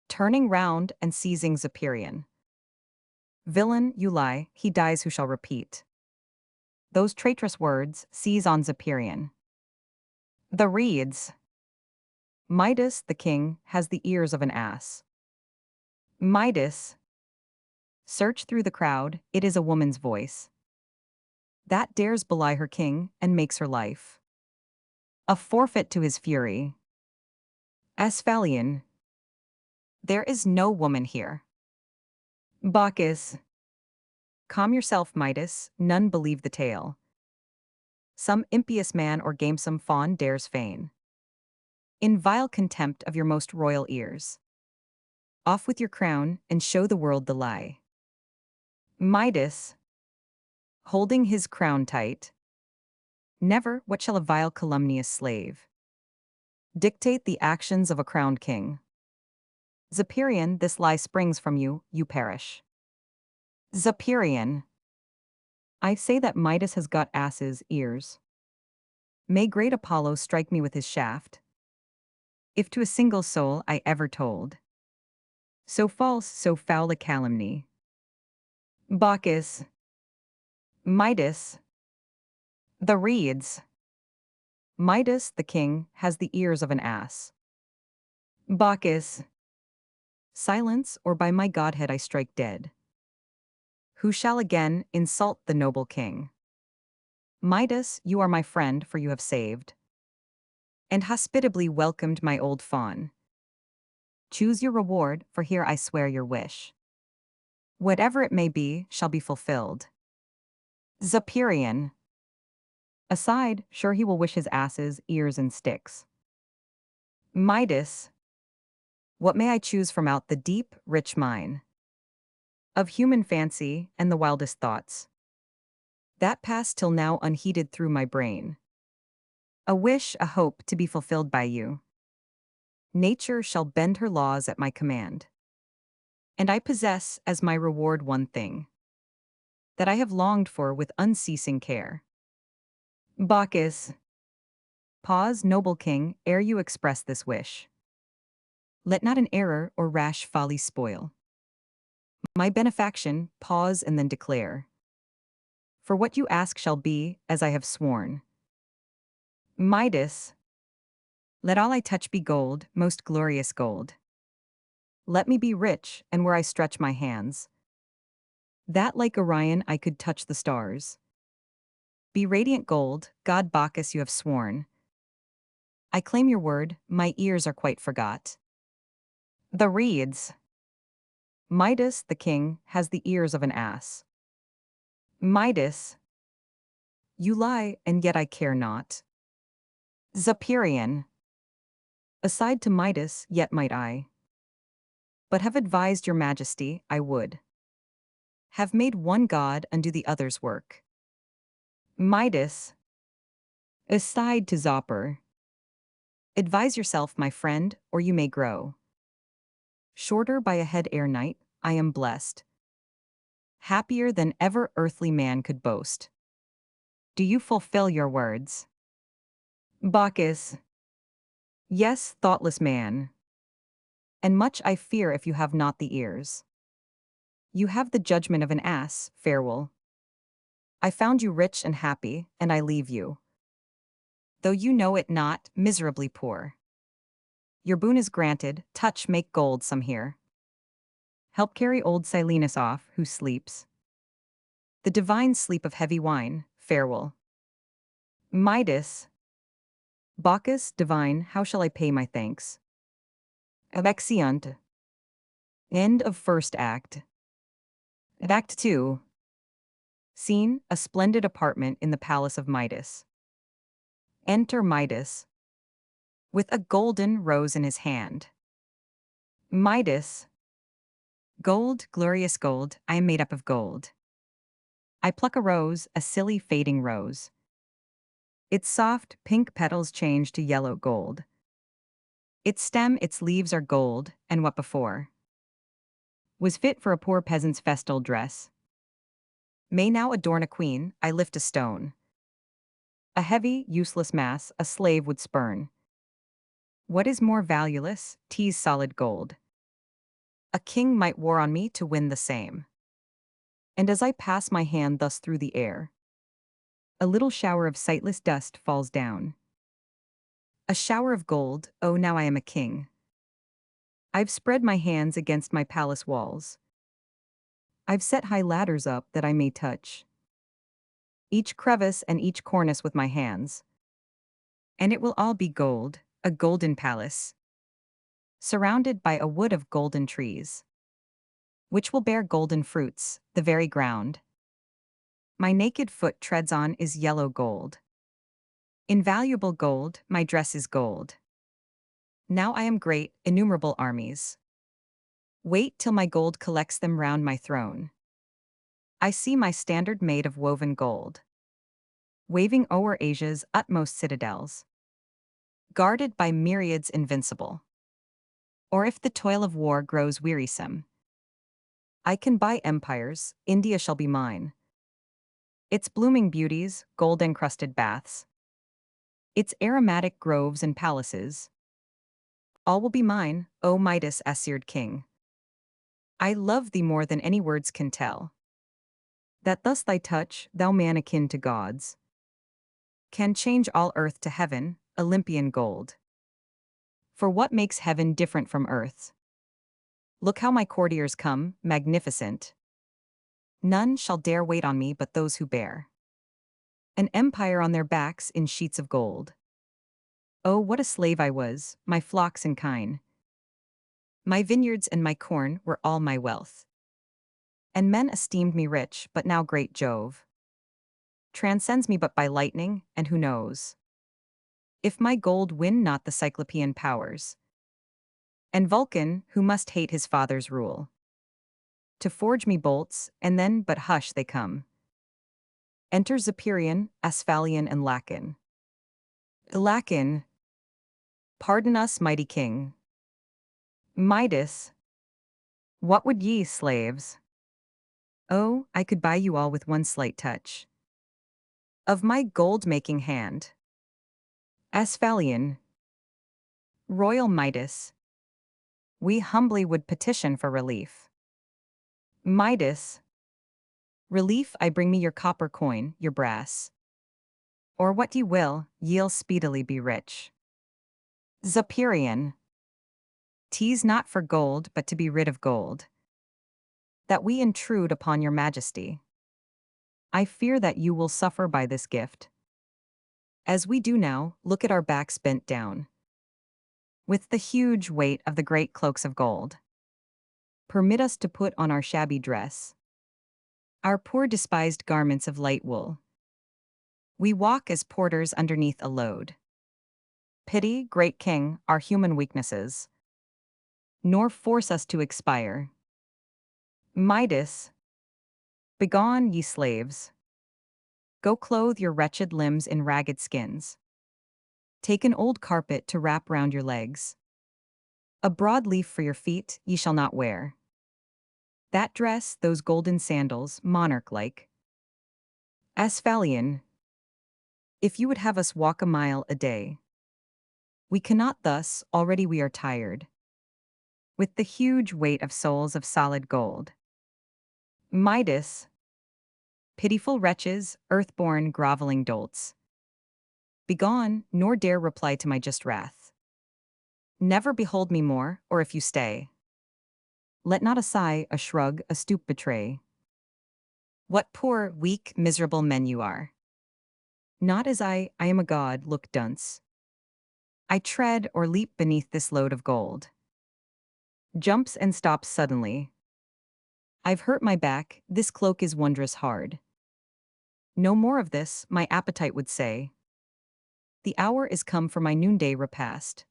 turning round and seizing Zopyrian. Villain, you lie, he dies who shall repeat Those traitorous words seize on Zopyrian. The reeds. Midas, the king, has the ears of an ass. Midas. Search through the crowd, it is a woman's voice. That dares belie her king and makes her life a forfeit to his fury. Asphalion. There is no woman here. Bacchus. Calm yourself, Midas, none believe the tale. Some impious man or gamesome fawn dares feign in vile contempt of your most royal ears. Off with your crown and show the world the lie. Midas, holding his crown tight. Never, what shall a vile calumnious slave dictate the actions of a crowned king? Zopyrian, this lie springs from you, you perish. Zopyrian. I say that Midas has got ass's ears. May great Apollo strike me with his shaft, if to a single soul I ever told so false, so foul a calumny. Bacchus. Midas. The reeds. Midas, the king, has the ears of an ass. Bacchus. Silence, or by my godhead I strike dead. Who shall again insult the noble king? Midas, you are my friend, for you have saved and hospitably welcomed my old fawn. Choose your reward, for here I swear your wish, whatever it may be, shall be fulfilled. Zopyrian. Aside, sure he will wish his ass's ears and sticks. Midas. What may I choose from out the deep, rich mine of human fancy and the wildest thoughts that passed till now unheeded through my brain? A wish, a hope to be fulfilled by you. Nature shall bend her laws at my command, and I possess as my reward one thing that I have longed for with unceasing care. Bacchus. Pause, noble king, ere you express this wish. Let not an error or rash folly spoil my benefaction. Pause and then declare. For what you ask shall be, as I have sworn. Midas. Let all I touch be gold, most glorious gold. Let me be rich, and where I stretch my hands, that like Orion I could touch the stars. Be radiant gold, God Bacchus, you have sworn. I claim your word, my ears are quite forgot. The reeds. Midas, the king, has the ears of an ass. Midas. You lie, and yet I care not. Zopyrian. Aside to Midas, yet might I but have advised your majesty, I would have made one god undo the other's work. Midas. Aside to Zopper. Advise yourself, my friend, or you may grow shorter by a head ere night. I am blessed, happier than ever earthly man could boast. Do you fulfill your words? Bacchus. Yes, thoughtless man. And much I fear if you have not the ears. You have the judgment of an ass, farewell. I found you rich and happy, and I leave you, though you know it not, miserably poor. Your boon is granted, touch make gold some here. Help carry old Silenus off, who sleeps the divine sleep of heavy wine, farewell. Midas. Bacchus, divine, how shall I pay my thanks? Exeunt. End of first act. Act 2. Scene, a splendid apartment in the palace of Midas. Enter Midas, with a golden rose in his hand. Midas. Gold, glorious gold, I am made up of gold. I pluck a rose, a silly fading rose. Its soft, pink petals change to yellow gold. Its stem, its leaves are gold, and what before was fit for a poor peasant's festal dress may now adorn a queen. I lift a stone. A heavy, useless mass a slave would spurn. What is more valueless? 'Tis solid gold. A king might war on me to win the same. And as I pass my hand thus through the air, a little shower of sightless dust falls down. A shower of gold, oh now I am a king. I've spread my hands against my palace walls. I've set high ladders up that I may touch each crevice and each cornice with my hands. And it will all be gold, a golden palace, surrounded by a wood of golden trees, which will bear golden fruits, the very ground my naked foot treads on is yellow gold. Invaluable gold, my dress is gold. Now I am great, innumerable armies. Wait till my gold collects them round my throne. I see my standard made of woven gold, waving o'er Asia's utmost citadels, guarded by myriads invincible. Or if the toil of war grows wearisome, I can buy empires, India shall be mine. Its blooming beauties, gold-encrusted baths, its aromatic groves and palaces, all will be mine, O Midas, assered king. I love thee more than any words can tell. That thus thy touch, thou man akin to gods, can change all earth to heaven, Olympian gold. For what makes heaven different from earth? Look how my courtiers come, magnificent. None shall dare wait on me but those who bear an empire on their backs in sheets of gold. Oh, what a slave I was, my flocks and kine. My vineyards and my corn were all my wealth. And men esteemed me rich, but now great Jove transcends me but by lightning, and who knows if my gold win not the Cyclopean powers, and Vulcan, who must hate his father's rule, to forge me bolts, and then but hush they come. Enter Zepyrian, Asphalion and Lacon. Lacon, pardon us, mighty king. Midas, what would ye, slaves? Oh, I could buy you all with one slight touch of my gold-making hand. Asphalion, royal Midas, we humbly would petition for relief. Midas, relief I bring me your copper coin, your brass. Or what ye will, ye'll speedily be rich. Zepyrian, 'tis not for gold but to be rid of gold, that we intrude upon your majesty. I fear that you will suffer by this gift. As we do now, look at our backs bent down, with the huge weight of the great cloaks of gold. Permit us to put on our shabby dress, our poor despised garments of light wool. We walk as porters underneath a load. Pity, great king, our human weaknesses, nor force us to expire. Midas, begone, ye slaves. Go clothe your wretched limbs in ragged skins. Take an old carpet to wrap round your legs. A broad leaf for your feet ye shall not wear. That dress, those golden sandals, monarch-like. Asphalion, if you would have us walk a mile a day. We cannot thus, already we are tired, with the huge weight of souls of solid gold. Midas, pitiful wretches, earth-born groveling dolts. Begone, nor dare reply to my just wrath. Never behold me more, or if you stay, let not a sigh, a shrug, a stoop betray. What poor, weak, miserable men you are. Not as I am a god, look dunce. I tread or leap beneath this load of gold. Jumps and stops suddenly. I've hurt my back, this cloak is wondrous hard. No more of this, my appetite would say. The hour is come for my noonday repast.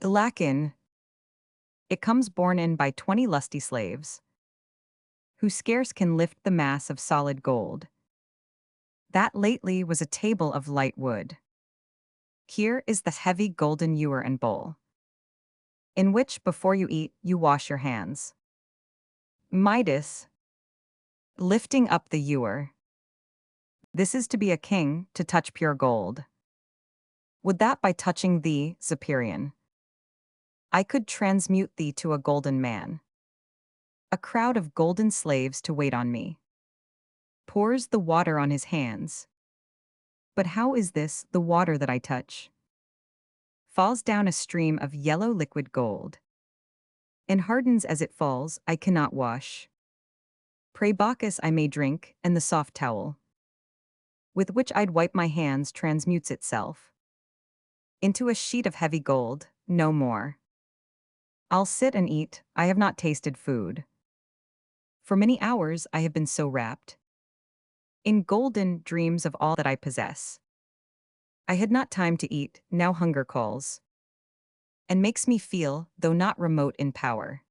Lacon, it comes borne in by 20 lusty slaves, who scarce can lift the mass of solid gold. That lately was a table of light wood. Here is the heavy golden ewer and bowl, in which, before you eat, you wash your hands. Midas, lifting up the ewer. This is to be a king, to touch pure gold. Would that by touching thee, Zepyrian, I could transmute thee to a golden man. A crowd of golden slaves to wait on me. Pours the water on his hands, But how is this, the water that I touch? Falls down a stream of yellow liquid gold, and hardens as it falls, I cannot wash. Pray Bacchus I may drink, and the soft towel, with which I'd wipe my hands transmutes itself into a sheet of heavy gold, no more. I'll sit and eat, I have not tasted food. For many hours I have been so wrapped in golden dreams of all that I possess. I had not time to eat, now hunger calls, and makes me feel, though not remote in power,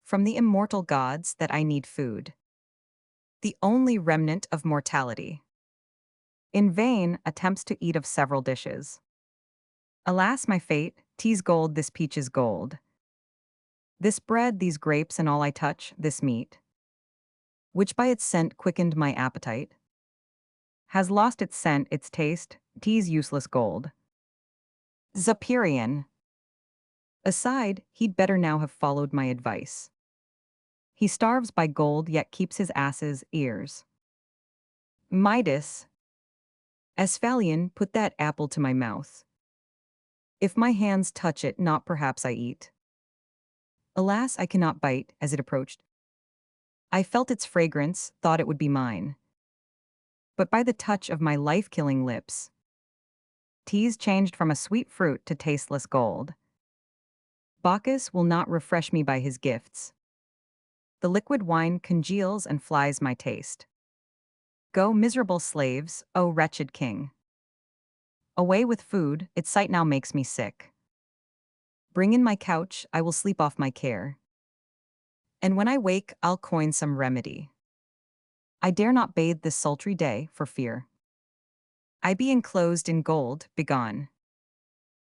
from the immortal gods that I need food, the only remnant of mortality. In vain attempts to eat of several dishes. Alas my fate, tea's gold, this peach is gold. This bread, these grapes, and all I touch, this meat, which by its scent quickened my appetite, has lost its scent, its taste, tea's useless gold. Zopyrian. Aside, he'd better now have followed my advice. He starves by gold, yet keeps his ass's ears. Midas. Asphalion, put that apple to my mouth. If my hands touch it, not perhaps I eat. Alas, I cannot bite, as it approached. I felt its fragrance, thought it would be mine. But by the touch of my life-killing lips, tea's changed from a sweet fruit to tasteless gold. Bacchus will not refresh me by his gifts. The liquid wine congeals and flies my taste. Go, miserable slaves, O wretched king. Away with food, its sight now makes me sick. Bring in my couch, I will sleep off my care. And when I wake, I'll coin some remedy. I dare not bathe this sultry day, for fear I be enclosed in gold, begone.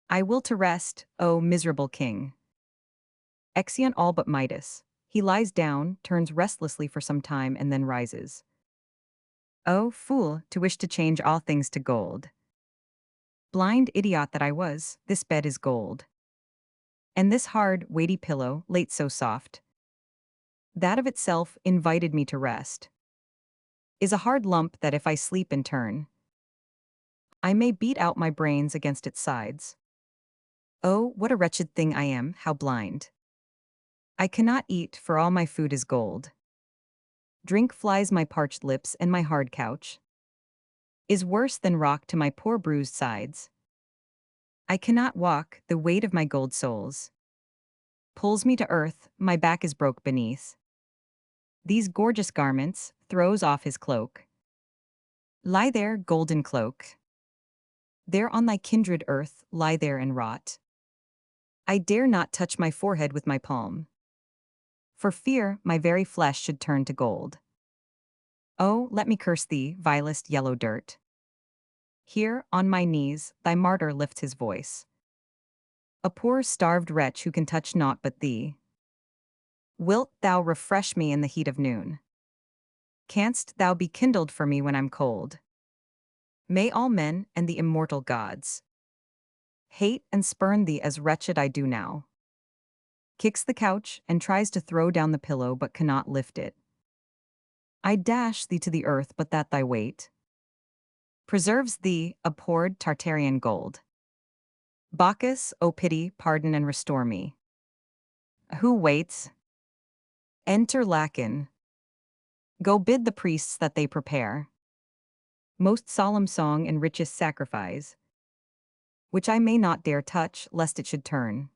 I will to rest, O miserable king. Exeunt all but Midas. He lies down, turns restlessly for some time, and then rises. O fool, to wish to change all things to gold. Blind idiot that I was, this bed is gold. And this hard, weighty pillow, late so soft, that of itself invited me to rest, is a hard lump that if I sleep in turn, I may beat out my brains against its sides. Oh, what a wretched thing I am, how blind. I cannot eat, for all my food is gold. Drink flies my parched lips, and my hard couch is worse than rock to my poor bruised sides. I cannot walk, the weight of my gold soles pulls me to earth, my back is broke beneath these gorgeous garments, throws off his cloak. Lie there, golden cloak. There on thy kindred earth, lie there and rot. I dare not touch my forehead with my palm, for fear my very flesh should turn to gold. Oh, let me curse thee, vilest yellow dirt. Here, on my knees, thy martyr lifts his voice. A poor starved wretch who can touch naught but thee. Wilt thou refresh me in the heat of noon? Canst thou be kindled for me when I'm cold? May all men and the immortal gods hate and spurn thee as wretched I do now. Kicks the couch and tries to throw down the pillow but cannot lift it. I dash thee to the earth but that thy weight preserves thee, abhorred Tartarian gold. Bacchus, O pity, pardon and restore me. Who waits? Enter Lacon. Go bid the priests that they prepare most solemn song and richest sacrifice, which I may not dare touch lest it should turn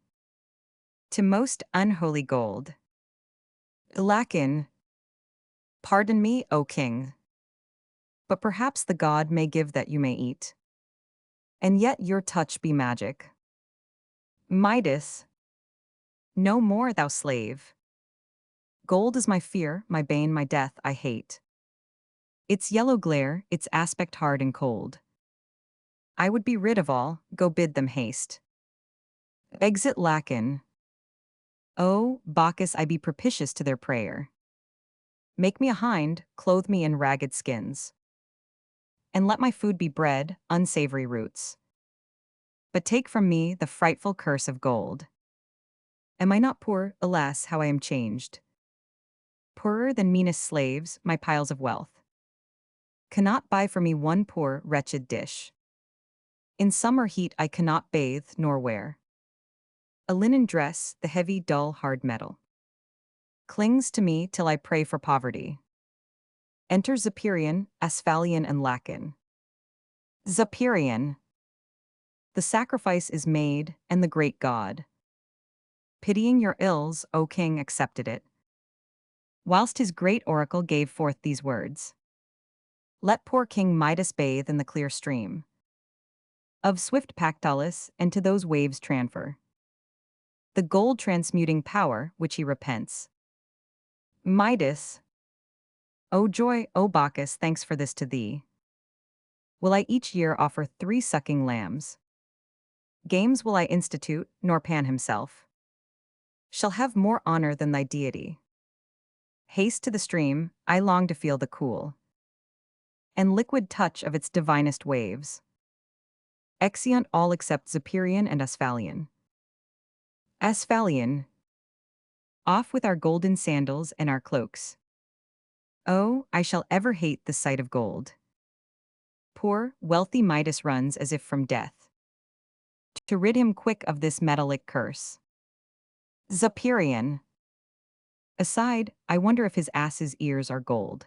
to most unholy gold. Lacon. Pardon me, O king. But perhaps the god may give that you may eat, and yet your touch be magic. Midas. No more, thou slave. Gold is my fear, my bane, my death, I hate. Its yellow glare, its aspect hard and cold. I would be rid of all, go bid them haste. Exit Lacon. O, Bacchus, I be propitious to their prayer. Make me a hind, clothe me in ragged skins. And let my food be bread, unsavory roots. But take from me the frightful curse of gold. Am I not poor? Alas, how I am changed. Poorer than meanest slaves, my piles of wealth cannot buy for me one poor, wretched dish. In summer heat I cannot bathe nor wear. A linen dress, the heavy, dull, hard metal, clings to me till I pray for poverty. Enter Zopyrion, Asphalion and Lacon. Zopyrion. The sacrifice is made, and the great god, pitying your ills, O king, accepted it, whilst his great oracle gave forth these words. Let poor King Midas bathe in the clear stream of swift Pactolus, and to those waves transfer the gold transmuting power which he repents. Midas. O joy, O Bacchus, thanks for this to thee. Will I each year offer 3 sucking lambs. Games will I institute, nor Pan himself shall have more honor than thy deity. Haste to the stream, I long to feel the cool and liquid touch of its divinest waves. Exeunt all except Zopyrion and Asphalion. Asphalion. Off with our golden sandals and our cloaks. Oh, I shall ever hate the sight of gold. Poor, wealthy Midas runs as if from death, to rid him quick of this metallic curse. Zopyrion. Aside, I wonder if his ass's ears are gold.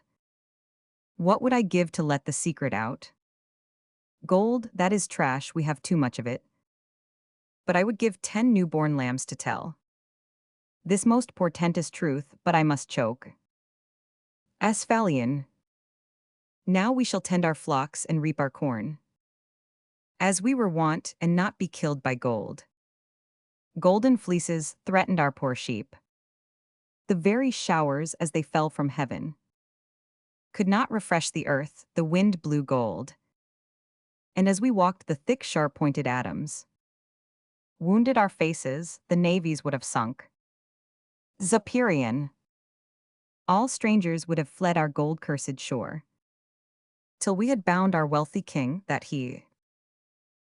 What would I give to let the secret out? Gold, that is trash, we have too much of it. But I would give 10 newborn lambs to tell this most portentous truth, but I must choke. Asphalion. Now we shall tend our flocks and reap our corn, as we were wont, and not be killed by gold. Golden fleeces threatened our poor sheep. The very showers, as they fell from heaven, could not refresh the earth, the wind blew gold. And as we walked, the thick sharp-pointed atoms wounded our faces, the navies would have sunk. Zopyrion. All strangers would have fled our gold-cursed shore, till we had bound our wealthy king, that he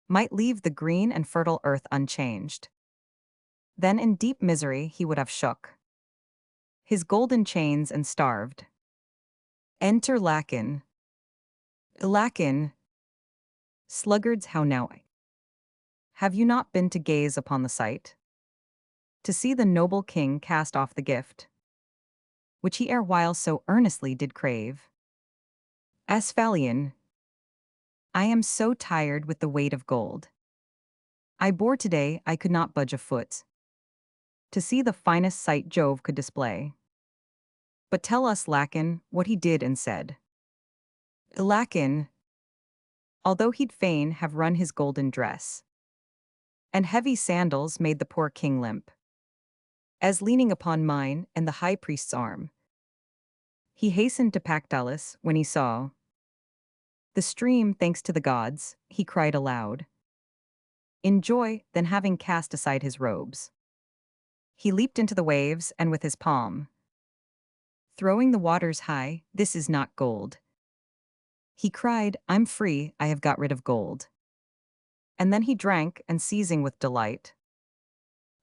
might leave the green and fertile earth unchanged. Then in deep misery he would have shook his golden chains and starved. Enter Lacon. Lacon. Sluggards, how now? Have you not been to gaze upon the sight? To see the noble king cast off the gift, which he erewhile so earnestly did crave? Asphalion. I am so tired with the weight of gold I bore today I could not budge a foot, to see the finest sight Jove could display. But tell us, Lacon, what he did and said. Lacon. Although he'd fain have run his golden dress, and heavy sandals made the poor king limp, as leaning upon mine and the high priest's arm, he hastened to Pactolus when he saw the stream, thanks to the gods, he cried aloud. In joy, then having cast aside his robes, he leaped into the waves, and with his palm throwing the waters high, this is not gold, he cried, I'm free, I have got rid of gold. And then he drank, and seizing with delight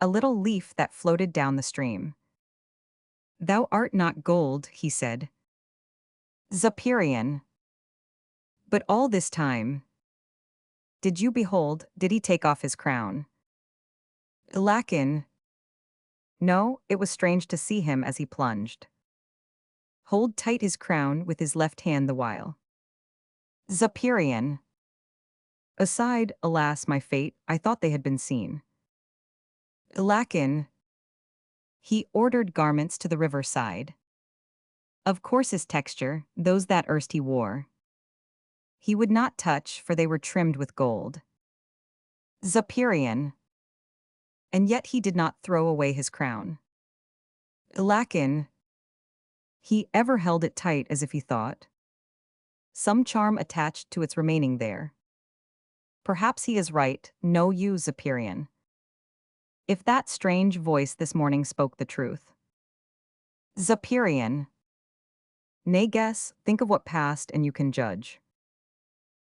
a little leaf that floated down the stream. Thou art not gold, he said. Zopyrion. But all this time, did you behold, did he take off his crown? Lacon. No, it was strange to see him as he plunged hold tight his crown with his left hand the while. Zopyrion. Aside, alas, my fate, I thought they had been seen. Lacon. He ordered garments to the river side, of coarsest texture, those that erst he wore he would not touch, for they were trimmed with gold. Zopyrion. And yet he did not throw away his crown. Lacon. He ever held it tight as if he thought some charm attached to its remaining there. Perhaps he is right, know you, Zopyrion, if that strange voice this morning spoke the truth. Zopyrion. Nay, guess, think of what passed and you can judge.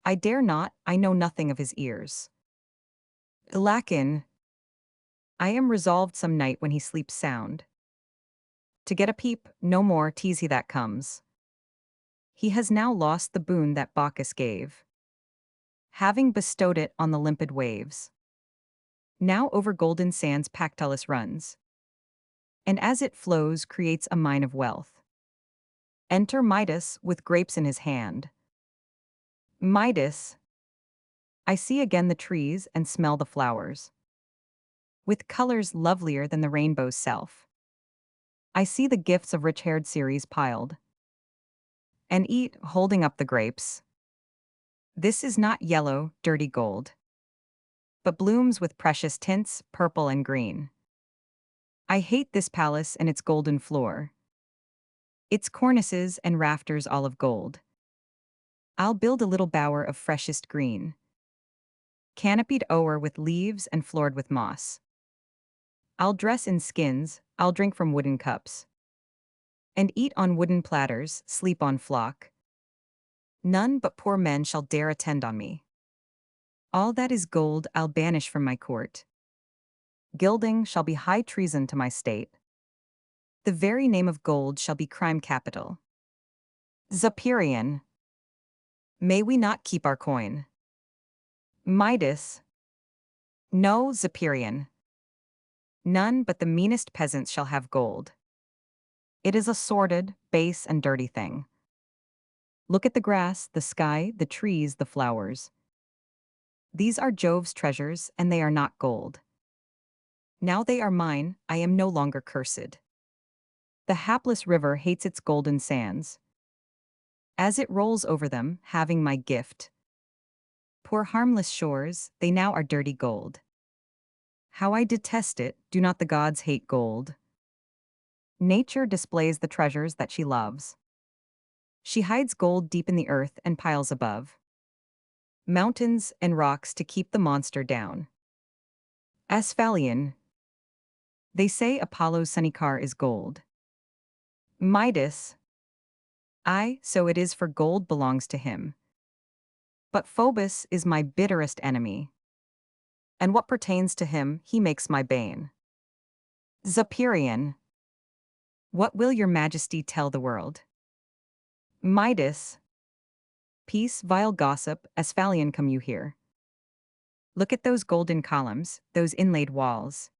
I dare not, I know nothing of his ears. Lacon. I am resolved some night when he sleeps sound to get a peep, no more tease he that comes. He has now lost the boon that Bacchus gave, having bestowed it on the limpid waves. Now over golden sands Pactolus runs, and as it flows creates a mine of wealth. Enter Midas with grapes in his hand. Midas, I see again the trees and smell the flowers, with colors lovelier than the rainbow's self. I see the gifts of rich-haired Ceres piled, and eat, holding up the grapes. This is not yellow, dirty gold, but blooms with precious tints, purple and green. I hate this palace and its golden floor, its cornices and rafters all of gold. I'll build a little bower of freshest green, canopied o'er with leaves and floored with moss. I'll dress in skins, I'll drink from wooden cups, and eat on wooden platters, sleep on flock. None but poor men shall dare attend on me. All that is gold I'll banish from my court. Gilding shall be high treason to my state. The very name of gold shall be crime capital. Zopyrian, may we not keep our coin? Midas, no, Zopyrian. None but the meanest peasants shall have gold. It is a sordid, base, and dirty thing. Look at the grass, the sky, the trees, the flowers. These are Jove's treasures, and they are not gold. Now they are mine, I am no longer cursed. The hapless river hates its golden sands, as it rolls over them, having my gift. Poor harmless shores, they now are dirty gold. How I detest it, do not the gods hate gold? Nature displays the treasures that she loves. She hides gold deep in the earth and piles above mountains and rocks to keep the monster down. Asphalion, they say Apollo's sunny car is gold. Midas, aye, so it is, for gold belongs to him. But Phobos is my bitterest enemy, and what pertains to him he makes my bane. Zopyrian, what will your majesty tell the world? Midas, peace, vile gossip, Asphalion, come you here. Look at those golden columns, those inlaid walls.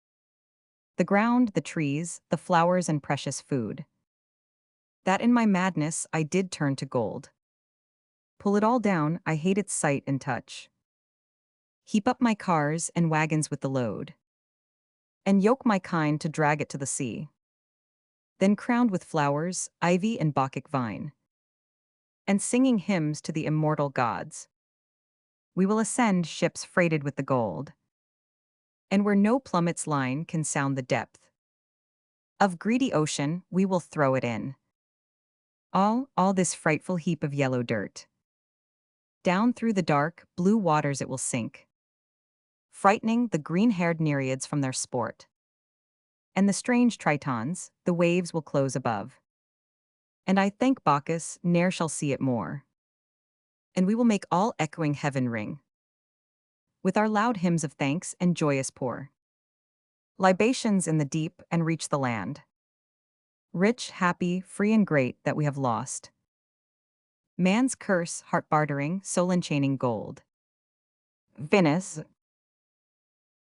The ground, the trees, the flowers and precious food. That in my madness I did turn to gold. Pull it all down, I hate its sight and touch. Heap up my cars and wagons with the load, and yoke my kind to drag it to the sea. Then crowned with flowers, ivy and Bacchic vine, and singing hymns to the immortal gods, we will ascend ships freighted with the gold, and where no plummet's line can sound the depth of greedy ocean, we will throw it in. All this frightful heap of yellow dirt. Down through the dark, blue waters it will sink, frightening the green-haired nereids from their sport. And the strange tritons, the waves will close above. And I thank Bacchus, ne'er shall see it more. And we will make all echoing heaven ring with our loud hymns of thanks and joyous pour libations in the deep and reach the land. Rich, happy, free and great that we have lost. Man's curse, heart bartering, soul enchaining gold. Venus,